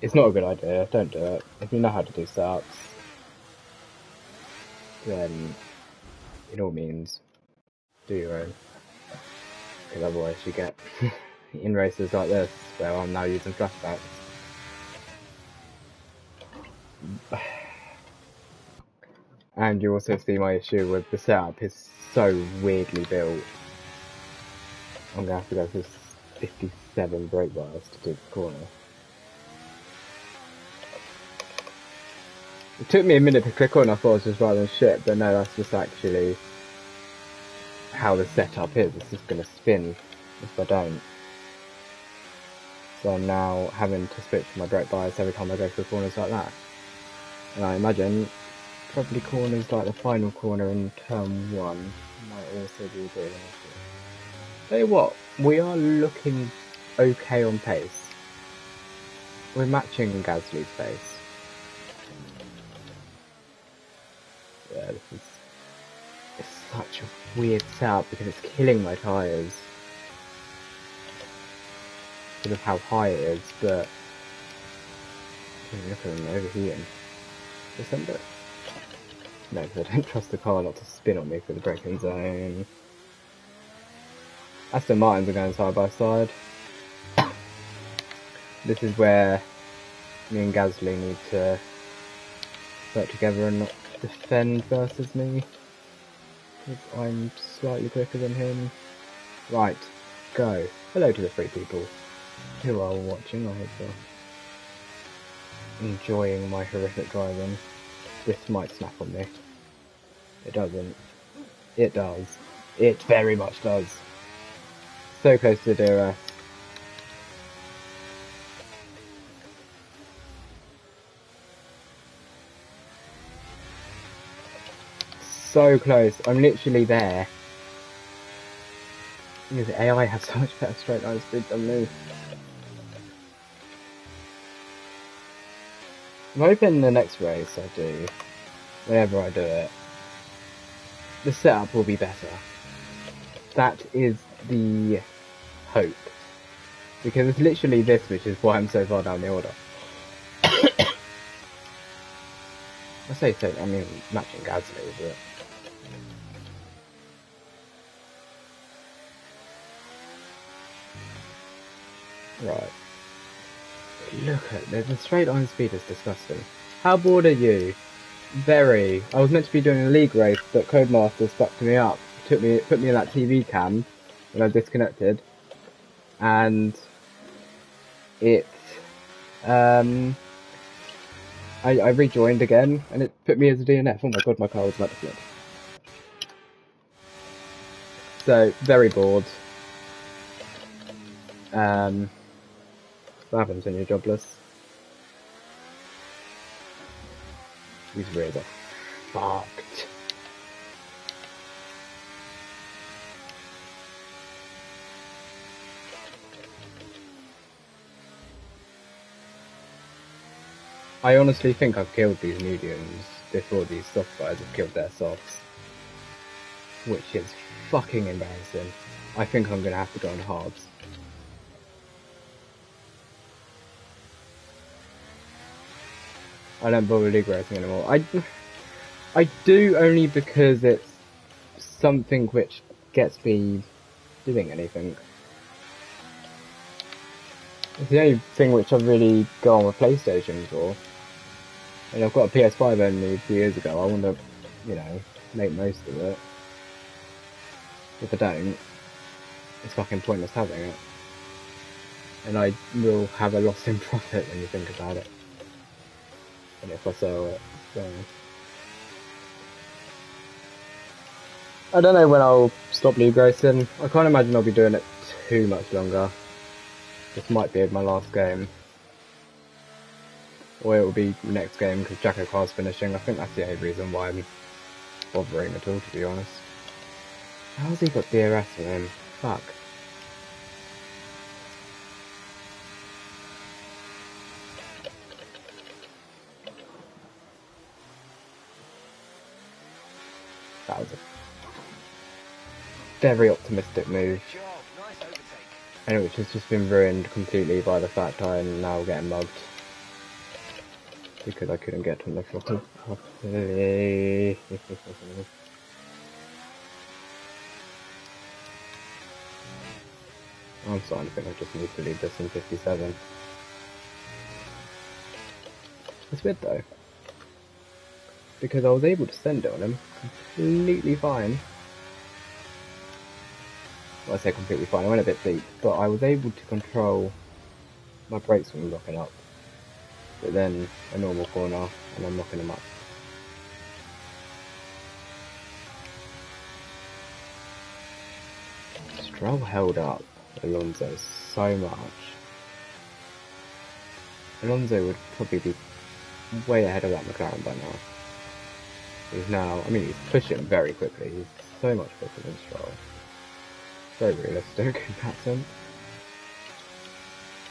It's not a good idea, don't do it. If you know how to do setups, then in all means, do your own. Because otherwise you get in races like this, where I'm now using flashbacks. And you also see my issue with the setup is so weirdly built. I'm going to have to go for 57 brake bars to do the corner. It took me a minute to click on, I thought it was just rather than shit, but no, that's just actually how the setup is. It's just going to spin if I don't. So I'm now having to switch my brake bias every time I go through corners like that. And I imagine probably corners like the final corner in turn 1 might also be a bit of an issue. Tell you what, we are looking okay on pace. We're matching Gasly's pace. Yeah, this is it's such a weird setup because it's killing my tyres because of how high it is, but look at them overheating. Just end it. No, because I don't trust the car not to spin on me for the braking zone. Aston Martins are going side by side. This is where me and Gasly need to work together and not defend versus me. Because I'm slightly quicker than him. Right, go. Hello to the 3 people who are watching, I hope you're enjoying my horrific driving. This might snap on me. It doesn't. It does. It very much does. So close to the DRS. So close. I'm literally there. Because the AI has so much better straight line speed than me. I'm hoping the next race I do, whenever I do it, the setup will be better. That is the hope. Because it's literally this which is why I'm so far down the order. I say so, I mean matching Gasly, but... Right. Look at the straight line speed is disgusting. How bored are you? Very. I was meant to be doing a league race, but Codemaster stuck me up. Put me in that TV cam when I disconnected, and it I rejoined again, and it put me as a DNF. Oh my god, my car was about to flip. So very bored. What happens when you're jobless? These rears are fucked. I honestly think I've killed these mediums before these soft guys have killed their softs. Which is fucking embarrassing. I think I'm gonna have to go on hards. I don't bother league racing anymore. I do only because it's something which gets me doing anything. It's the only thing which I've really gone with PlayStation for. And I've got a PS5 only a few years ago. I want to, you know, make most of it. If I don't, it's fucking pointless having it. And I will have a loss in profit when you think about it. And if I sell it, so... I don't know when I'll stop league racing. I can't imagine I'll be doing it too much longer. This might be my last game. Or it will be next game because Jacko Car's finishing. I think that's the only reason why I'm bothering at all, to be honest. How's he got DRS on him? Fuck. That was a very optimistic move. And which has just been ruined completely by the fact I'm now getting mugged. Because I couldn't get to the throttle properly. I'm starting to think I just need to leave this in 57. It's weird though. Because I was able to send it on him completely fine. Well, I say completely fine, I went a bit deep, but I was able to control my brakes from locking up. but then a normal corner, and I'm knocking him up. Stroll held up Alonso so much. Alonso would probably be way ahead of that McLaren by now. He's now, I mean, he's pushing very quickly. He's so much quicker than Stroll. So realistic in that sense.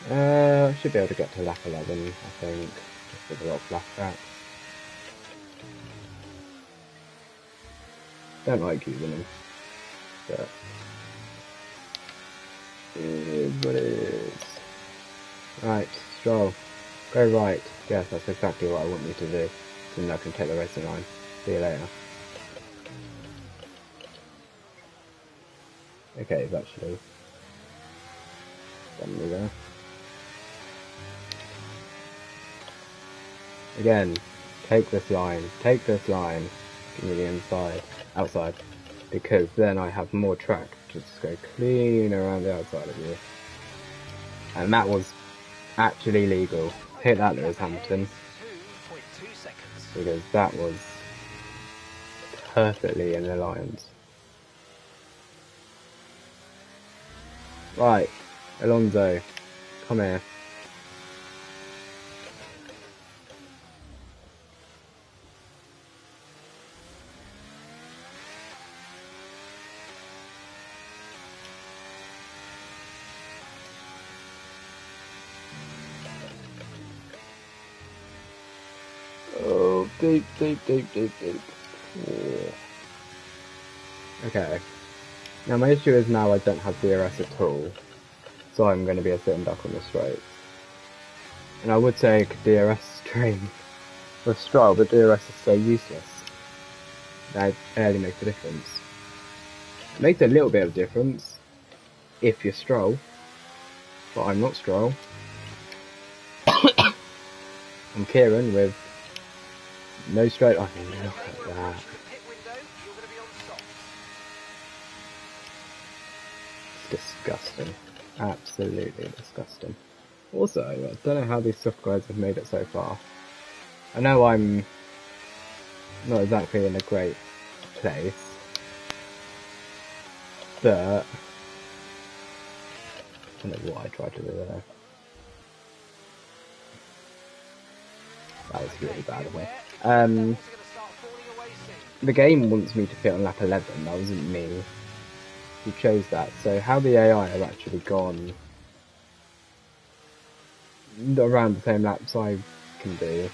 I should be able to get to lap 11, I think, just with a lot of flashbacks. Don't like using them, but it is what it is. Right, Stroll, go right. Yes, that's exactly what I want you to do. So then I can take the racing line. See you later. Okay, he's actually done me there. Again, take this line, give me the inside, outside, because then I have more track to just go clean around the outside of you. And that was actually legal. Hit that, Lewis Hamilton, because that was perfectly in the lines. Right, Alonso, come here. Oh, deep. Oh. Okay. Now my issue is now I don't have DRS at all, so I'm going to be a sitting duck on the straight. And I would say DRS stream with Stroll, but DRS is so useless. That barely makes a difference. It makes a little bit of difference if you're Stroll, but I'm not Stroll. I'm Kieran with no straight. I mean, look at that. It's disgusting. Absolutely disgusting. Also, I don't know how these soft guys have made it so far. I know I'm not exactly in a great place, but I don't know what I tried to do there. That was really bad of me. The game wants me to fit on lap 11, that wasn't me who chose that. So how the AI have actually gone around the same laps I can do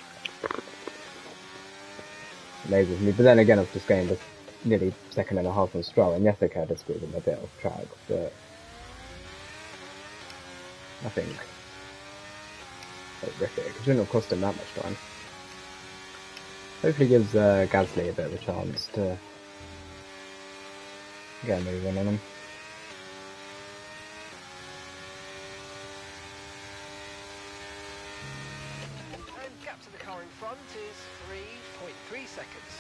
amazes me. But then again, I've just gained a nearly second and a half on Stroll, and yes, okay, I did squeeze him a bit off track, but nothing horrific. It shouldn't have cost him that much time. Hopefully gives Gasly a bit of a chance to get a move on him. And gap to the car in front is 3.3 seconds.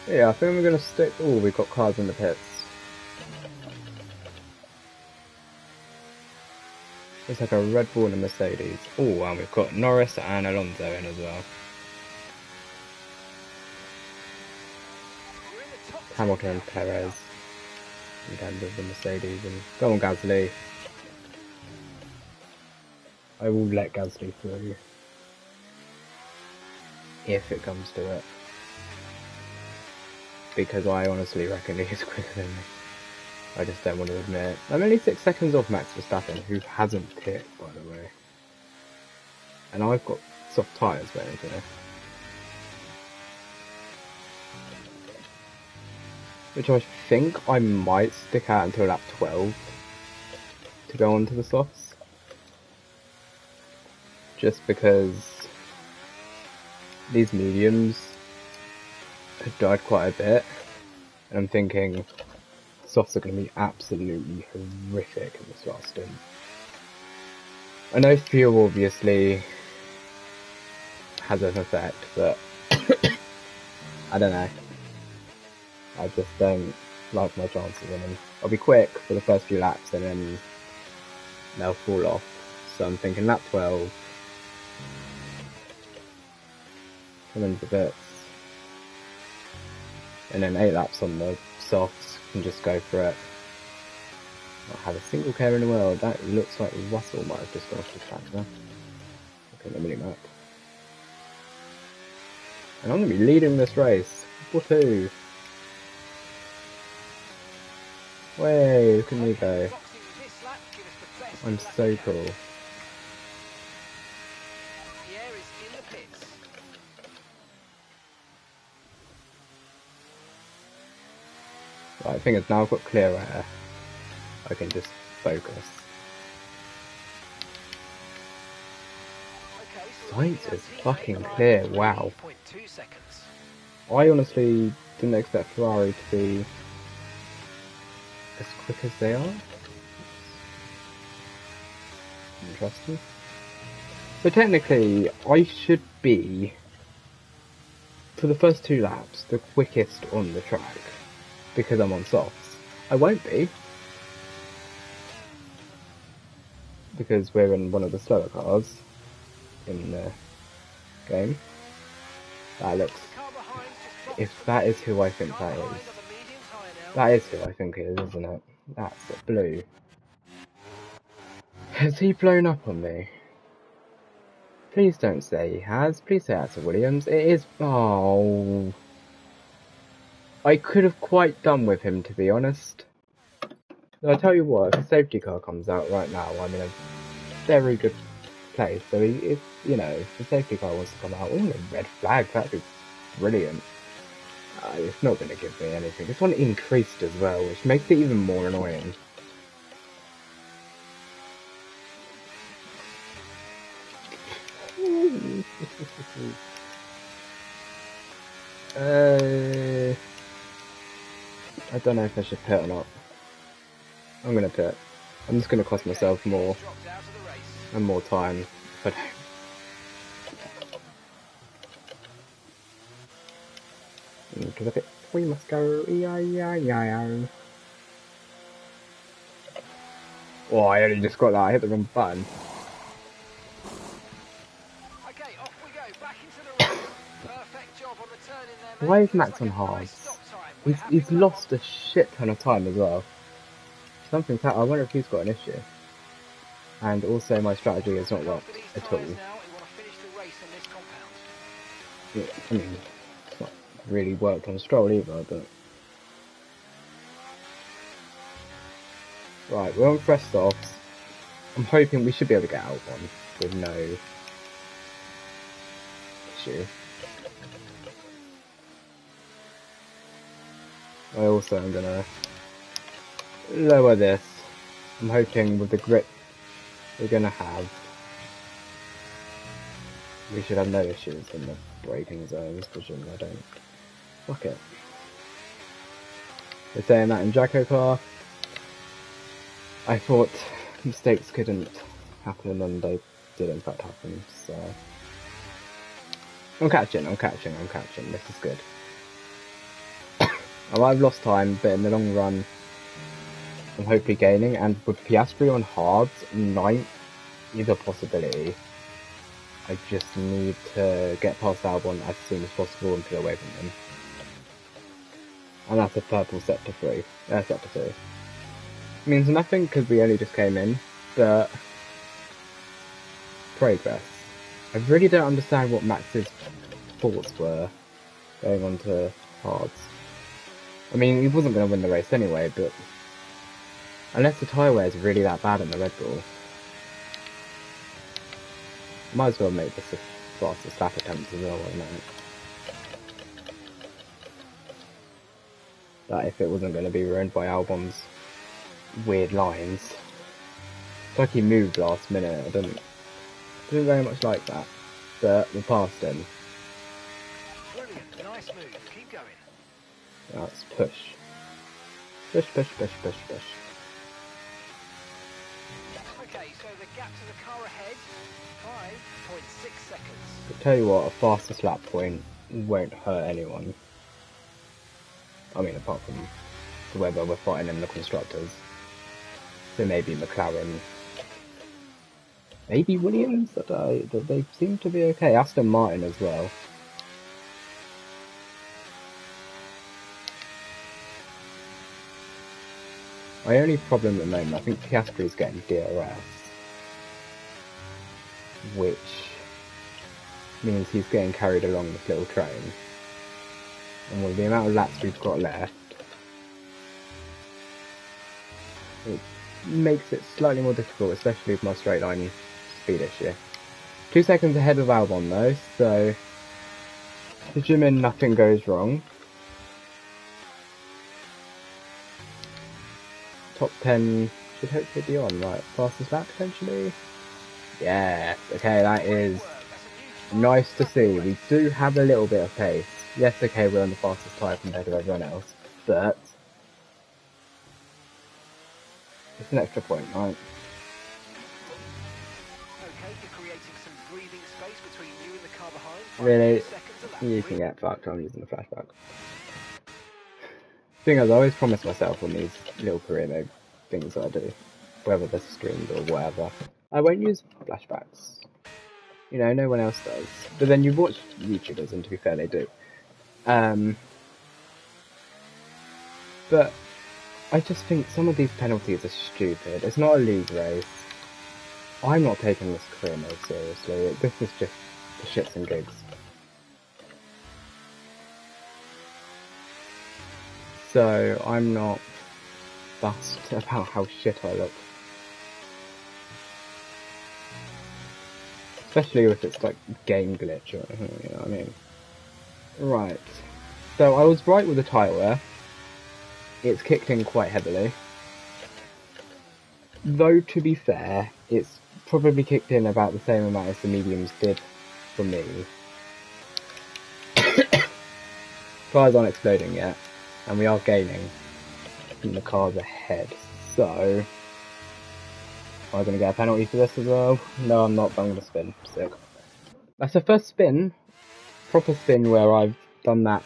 Yeah, I think we're going to stick... Oh, we've got cars in the pits. It's like a Red Bull and a Mercedes. Oh, and we've got Norris and Alonso in as well. Hamilton and Perez in terms of the Mercedes. And go on, Gasly. I will let Gasly through if it comes to it, because I honestly reckon he's quicker than me. I just don't want to admit it. I'm only 6 seconds off Max Verstappen, who hasn't pit, by the way. And I've got soft tyres waiting for me. Which I think I might stick out until lap 12 to go on to the softs. Just because these mediums have died quite a bit. And I'm thinking softs are going to be absolutely horrific in this last stint. I know fuel obviously has an effect, but I don't know. I just don't like my chances in them. I'll be quick for the first few laps and then they'll fall off. So I'm thinking lap 12. Come into bits. And then 8 laps on the softs, can just go for it. Not have a single care in the world. That looks like Russell might have just gone off the track there. Okay, the mini map. And I'm going to be leading this race. Woohoo! Way, look at me go. I'm so cool. Right, I think it's now I've got clear air. I can just focus. Science is fucking clear, wow. I honestly didn't expect Ferrari to be as quick as they are. Interesting. So technically, I should be, for the first 2 laps, the quickest on the track, because I'm on softs. I won't be, because we're in one of the slower cars in the game. That looks, if that is who I think that is who I think it is, isn't it? That's the blue. Has he blown up on me? Please don't say he has. Please say that's a Williams. It is. Oh. I could have quite done with him, to be honest. I'll tell you what, if a safety car comes out right now, I'm in a very good place. So if, you know, if the safety car wants to come out, oh, a red flag, that'd be brilliant. It's not going to give me anything. This one increased as well, which makes it even more annoying. I don't know if I should pit or not. I'm going to pit. I'm just going to cost myself more and more time if I don't. Because I think we must go. Oh, I only just got that. I hit the wrong button. Okay, off we go. Back into the race. Perfect job on the turn in there. Why is Max on hards? He's lost a shit ton of time as well. Something's happened. I wonder if he's got an issue. And also my strategy has not worked at all. Yeah, I mean, it's not really worked on Stroll either, but... Right, we're on fresh softs. I'm hoping we should be able to get out one with no issue. I also am gonna lower this. I'm hoping with the grip we're gonna have, we should have no issues in the braking zones, because I don't. Fuck it. They're saying that in Jacko car. I thought mistakes couldn't happen, and they did in fact happen, so... I'm catching. This is good. I've lost time, but in the long run, I'm hopefully gaining, and with Piastri on hards, 9th is a possibility. I just need to get past Albon as soon as possible and put away from him. And that's a purple sector 3. Sector 2. Means nothing because we only just came in, but progress. I really don't understand what Max's thoughts were going on to hards. I mean, he wasn't going to win the race anyway, but unless the tyre wear is really that bad in the Red Bull, might as well make this a fastest lap attempt as well, wouldn't it? That if it wasn't going to be ruined by Albon's weird lines. It's like he moved last minute. I didn't very much like that, but we're past him. Brilliant, nice move. Keep going. Let's push. Push. Okay, so the gap to the car ahead, 5.6 seconds. I'll tell you what, a fastest lap point won't hurt anyone. I mean, apart from whoever we're fighting in the constructors. So maybe McLaren maybe Williams, that they seem to be okay. Aston Martin as well. My only problem at the moment, I think Piastri is getting DRS, which means he's getting carried along this little train. And with the amount of laps we've got left, it makes it slightly more difficult, especially with my straight line speed issue. 2 seconds ahead of Albon though, so assuming nothing goes wrong. Top 10 should hopefully be on, right? Fastest lap potentially? Yes, okay, that is nice to see. We do have a little bit of pace. Yes, okay, we're on the fastest tyre compared to everyone else, but it's an extra point, right? Okay, you're creating some breathing space between you and the car behind. Really? Seconds a lap. You can get fucked, I'm using the flashback. Thing is, I always promise myself on these little career mode things that I do, whether they're streamed or whatever, I won't use flashbacks. You know, no one else does. But then you watch YouTubers, and to be fair, they do. But I just think some of these penalties are stupid. It's not a league race. I'm not taking this career mode seriously. This is just the shits and gigs. So I'm not fussed about how shit I look. Especially if it's like game glitch or anything, you know what I mean? Right. So I was right with the tyre wear. It's kicked in quite heavily. Though to be fair, it's probably kicked in about the same amount as the mediums did for me. Cars aren't exploding yet, and we are gaining from the cars ahead. So, am I going to get a penalty for this as well? No, I'm not, but I'm going to spin. Sick. That's the first spin, proper spin, where I've done that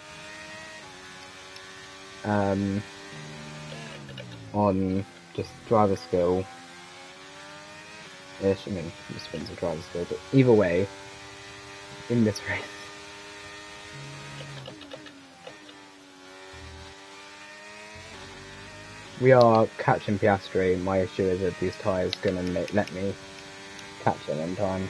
on just driver skill. Ish, I mean, the spins are driver skill, but either way, in this race. We are catching Piastri. My issue is that these tyres gonna let me catch him in time.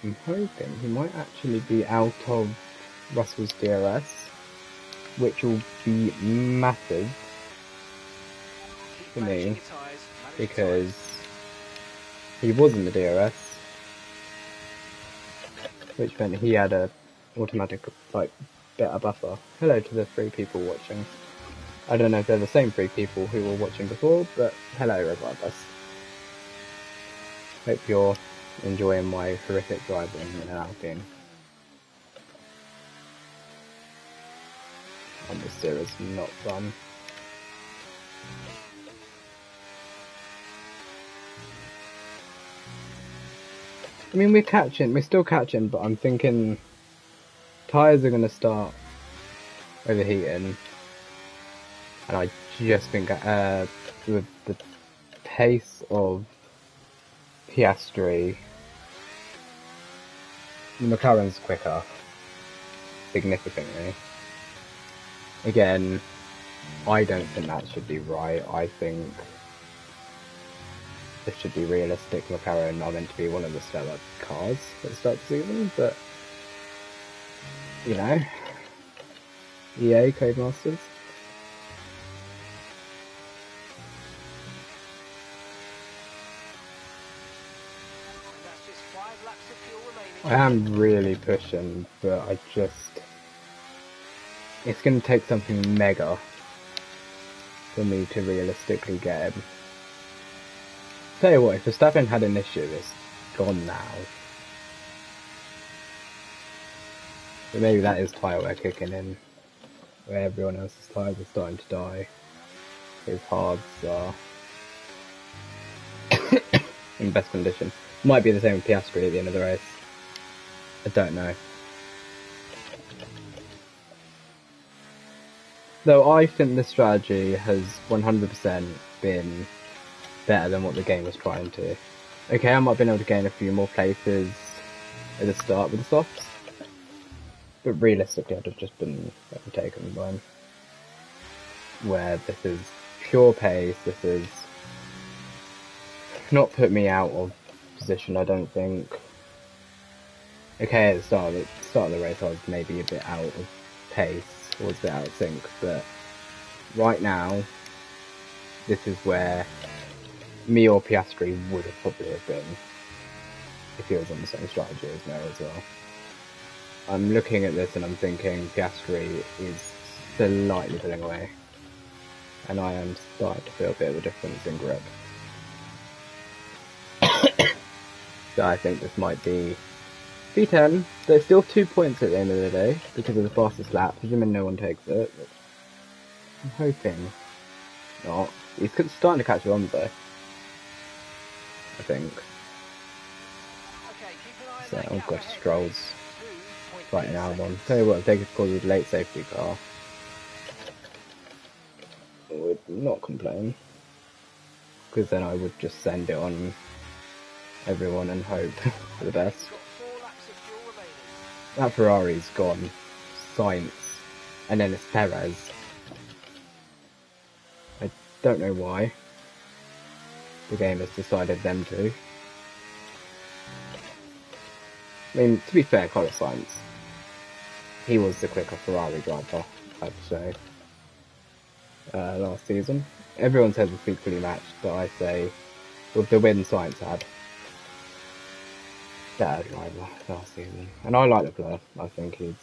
I'm hoping he might actually be out of Russell's DRS, which will be massive for me because he was in the DRS, which meant he had a automatic like better buffer. Hello to the 3 people watching. I don't know if they're the same 3 people who were watching before, but hello regardless. Hope you're enjoying my horrific driving in an Alpine. And this series not fun. I mean, we're still catching, but I'm thinking tyres are going to start overheating. And I just think with the pace of Piastri, the McLaren's quicker, significantly. Again, I don't think that should be right. I think this should be realistic. McLaren are meant to be one of the slower cars at the start of the season, but you know, EA Codemasters. I am really pushing, but it's going to take something mega for me to realistically get him. Tell you what, if Verstappen had an issue, it's gone now. But maybe that is tyre wear kicking in, where everyone else's tyres are starting to die. His hards are in best condition. Might be the same with Piastri at the end of the race. I don't know. Though I think the strategy has 100% been better than what the game was trying to. Okay, I might have been able to gain a few more places at the start with the softs, but realistically I'd have just been overtaken by him. Where this is pure pace, this is not put me out of position, I don't think. Okay, at the start of the race I was maybe a bit out of pace, or was a bit out of sync, but right now, this is where me or Piastri would have probably have been if he was on the same strategy as me as well. I'm looking at this and I'm thinking Piastri is slightly pulling away, and I am starting to feel a bit of a difference in grip. So I think this might be P10. There's still 2 points at the end of the day because of the fastest lap. Presuming no one takes it, but I'm hoping not. He's starting to catch Alonso, I think. So I've got Stroll's right now. I'm tell you what, if they could cause a late safety car, I would not complain, because then I would just send it on everyone and hope for the best. That Ferrari's gone Sainz, and then it's Perez. I don't know why the game has decided them to. I mean, to be fair, Carlos Sainz, he was the quicker Ferrari driver, I'd say, last season. Everyone says it's equally matched, but I say, with the win Sainz had, better driver last season. And I like the player. I think he's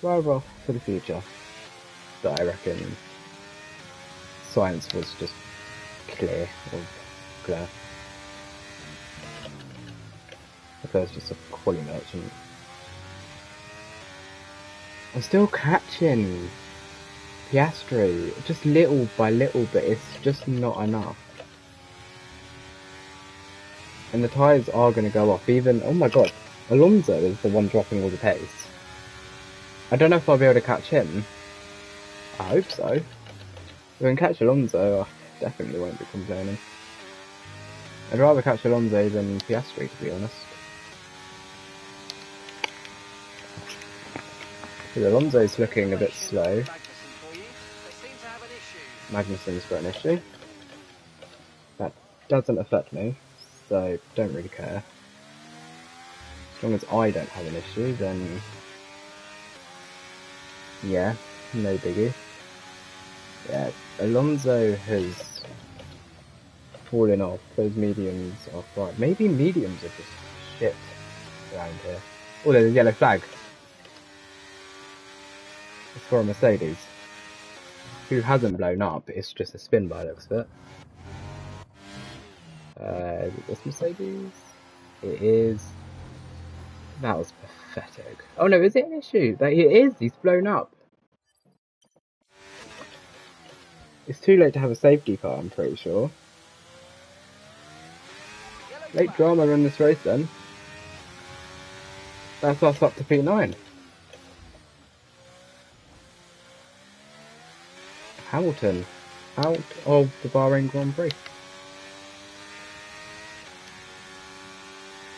driver for the future. But I reckon Sainz was just clear. Leclerc's just a quality merchant. I'm still catching Piastri, just little by little, but it's just not enough. And the tyres are going to go off. Even, oh my god, Alonso is the one dropping all the pace. I don't know if I'll be able to catch him. I hope so. If I can catch Alonso, I definitely won't be complaining. I'd rather catch Alonso than Piastri, to be honest. Because Alonso's looking a bit slow. Magnussen's got an issue. That doesn't affect me, so don't really care. As long as I don't have an issue, then yeah, no biggie. Yeah, Alonso has fallen off. Those mediums are fine. Maybe mediums are just shit around here. Oh, there's a yellow flag. It's for a Mercedes, who hasn't blown up. It's just a spin by the looks of it. Is it this Mercedes? It is. That was pathetic. Oh no, is it an issue? That it is. He's blown up. It's too late to have a safety car, I'm pretty sure. Late drama in this race then. That's us up to P9. Hamilton out of the Bahrain Grand Prix.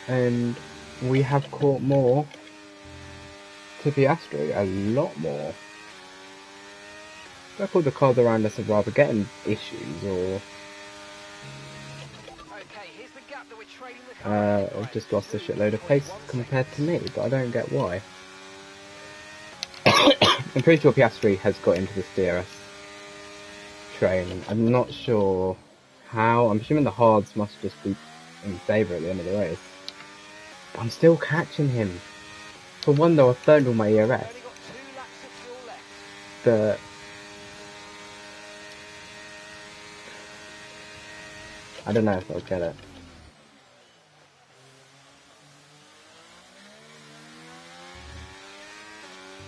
And we have caught more to Piastri, a lot more. I thought the cars around us are rather getting issues, or I've just lost a shitload of pace compared to me, but I don't get why. I'm pretty sure Piastri has got into the DRS train. I'm not sure how. I'm assuming the hards must just be in favour at the end of the race. But I'm still catching him. For one though, I've burned all my ERS. But I don't know if I'll get it.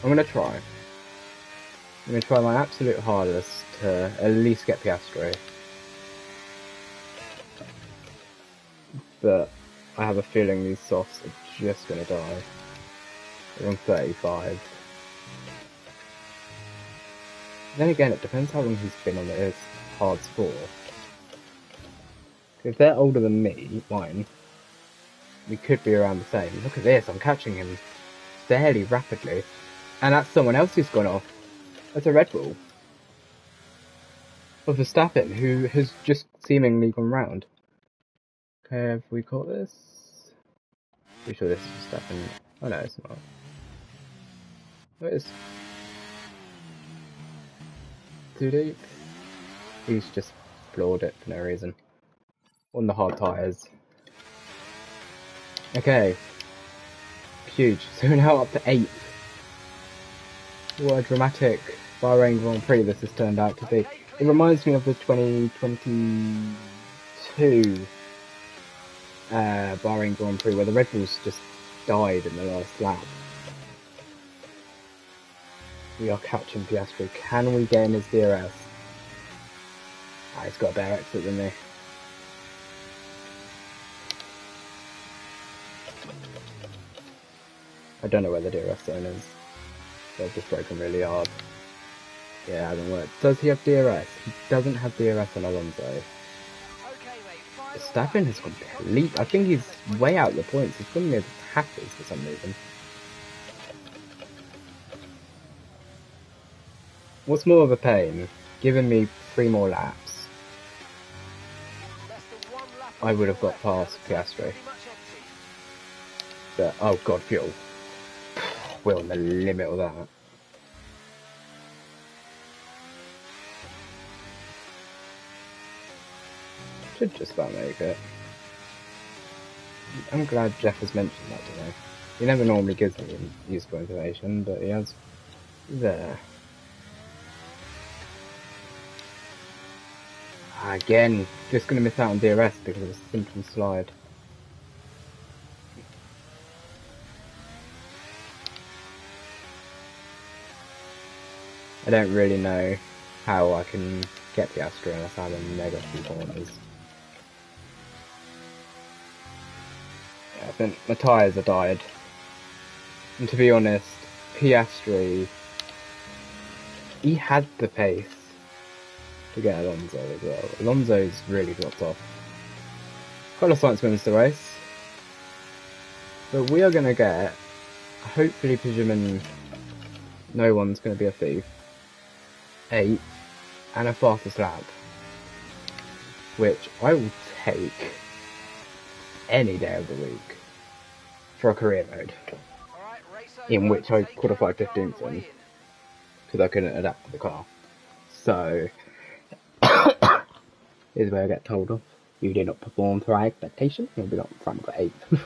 I'm going to try. I'm going to try my absolute hardest to at least get Piastri. But I have a feeling these softs are just going to die. They're on 35. Then again, it depends how long he's been on his hards for. If they're older than me, mine, we could be around the same. Look at this, I'm catching him fairly rapidly. And that's someone else who's gone off. That's a Red Bull. Of Verstappen, who has just seemingly gone round. Okay, have we caught this? Pretty sure this is Verstappen. Oh no, it's not. What is? Too deep? He's just floored it for no reason. On the hard tyres. Okay. Huge. So we're now up to 8th. What a dramatic Bahrain Grand Prix this has turned out to be. It reminds me of the 2022 Bahrain Grand Prix where the Red Bulls just died in the last lap. We are catching Piastri. Can we get in his DRS? Ah, he's got a better exit than me. I don't know where the DRS zone is. They've just broken really hard. Yeah, it hasn't worked. Does he have DRS? He doesn't have DRS on Alonso. Verstappen has complete. I think he's way out the points. He's gone near the tackles for some reason. What's more of a pain? Giving me 3 more laps, I would have got past Piastri. But, oh god, fuel. We're on the limit of that. Should just about make it. I'm glad Jeff has mentioned that today. He never normally gives me useful information, but he has there. Again, just going to miss out on DRS because of a simple slide. I don't really know how I can get Piastri unless I'm in mega few corners. Yeah, I think my tyres are died. And to be honest, Piastri, he had the pace to get Alonso as well. Alonso's really dropped off. Carlos Sainz wins the race. But we are going to get, hopefully presuming no one's going to be a thief, 8th and a fastest lap. Which I will take any day of the week for a career mode. In which I qualified 15th in. Because I couldn't adapt to the car. So, here's where I get told off. You did not perform to our expectations. You'll be not front got 8th.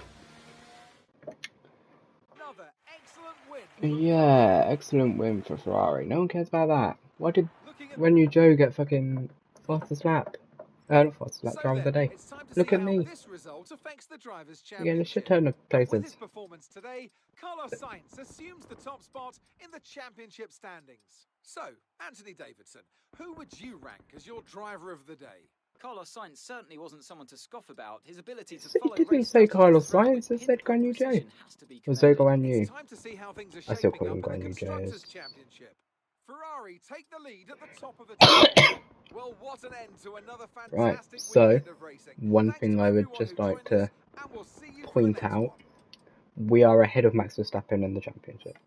Yeah, excellent win for Ferrari. No one cares about that. Why did Renyu Joe get fucking fastest lap? Not fastest lap, driver of the day. Look at me. Again, a shit ton of places. With his performance today, Carlos Sainz assumes the top spot in the championship standings. So, Anthony Davidson, who would you rank as your driver of the day? Carlos Sainz certainly wasn't someone to scoff about. His ability to It follow didn't say Carlos Sainz, it said Guan Yu Zhou. Or Zhou Guan Yu. I still call him Guan Yu Zhou. Ferrari take the lead at the top of the table. Well, what an end to another fantastic right, so weekend of racing. one thing I would just like to point out, we are ahead of Max Verstappen in the championship.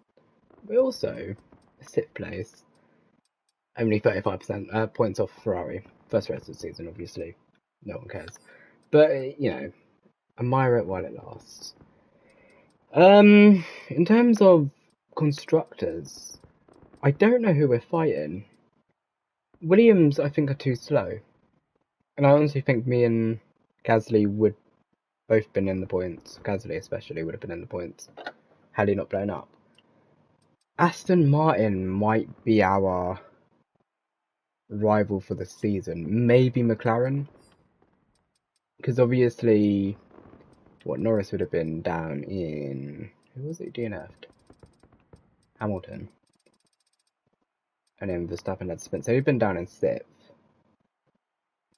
We also 6th place, only 35% points off Ferrari. First race of the season, obviously, no one cares. But you know, admire it while it lasts. In terms of constructors, I don't know who we're fighting. Williams, I think, are too slow. And I honestly think me and Gasly would both been in the points. Gasly especially would have been in the points had he not blown up. Aston Martin might be our rival for the season. Maybe McLaren. Because obviously, Norris would have been down in... Who was it DNF'd? Hamilton. And then Verstappen had spin. So he'd been down in 6th.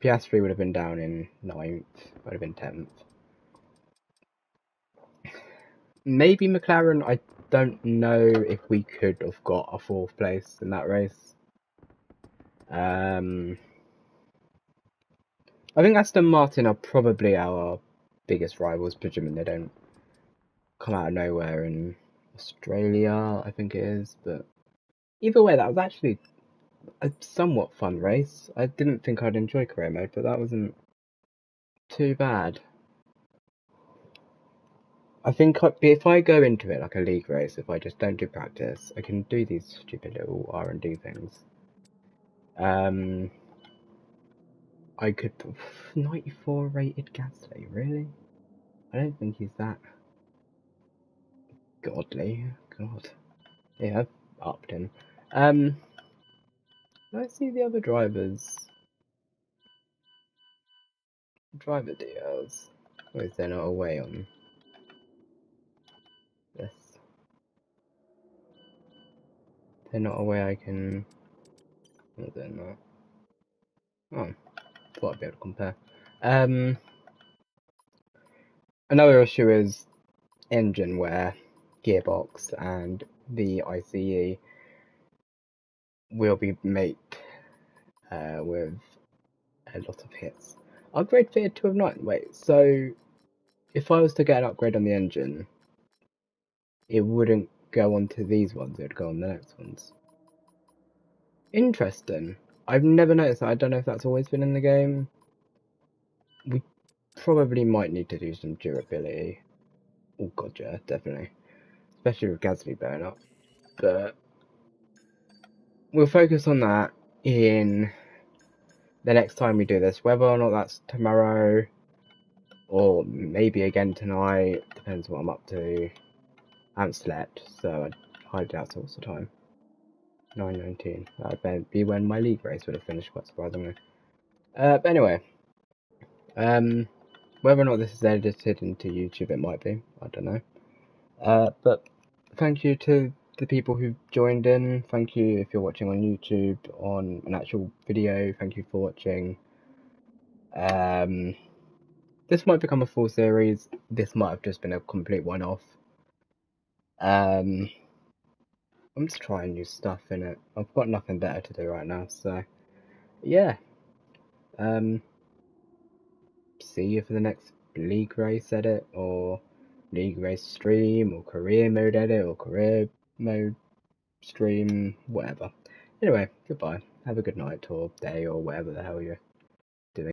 Piastri would have been down in 9th. Would have been 10th. Maybe McLaren. I don't know if we could have got a 4th place in that race. I think Aston Martin are probably our biggest rivals, presuming they don't come out of nowhere in Australia, I think it is. But either way, that was actually a somewhat fun race. I didn't think I'd enjoy career mode, but that wasn't too bad. I think if I go into it like a league race, if I just don't do practice, I can do these stupid little R&D things. I could 94 rated Gasly, really? I don't think he's that godly. God. Yeah, I've upped him. Let's see the other drivers. Driver deals. Or is there not a way on this? Is there not a way I can... Is there not? Oh, thought I'd be able to compare. Another issue is engine wear, gearbox, and the ICE will be made with a lot of hits. Upgrade fitted to have not. Wait, so if I was to get an upgrade on the engine, it wouldn't go onto these ones, it would go on the next ones. Interesting. I've never noticed that. I don't know if that's always been in the game. We probably might need to do some durability. Oh god, yeah, definitely. Especially with Gasly burn up. But we'll focus on that in the next time we do this. Whether or not that's tomorrow, or maybe again tonight, depends what I'm up to. I haven't slept, so I highly doubt it's the time. 9:19. That would be when my league race would have finished, quite surprisingly. But anyway, whether or not this is edited into YouTube, it might be. I don't know. But thank you to the people who joined in. Thank you if you're watching on YouTube on an actual video. Thank you for watching. This might become a full series. This might have just been a complete one-off. I'm just trying new stuff in it. I've got nothing better to do right now, so yeah. See you for the next league race edit, or league race stream, or career mode edit, or career mode stream, whatever. Anyway, goodbye. Have a good night, or day, or whatever the hell you're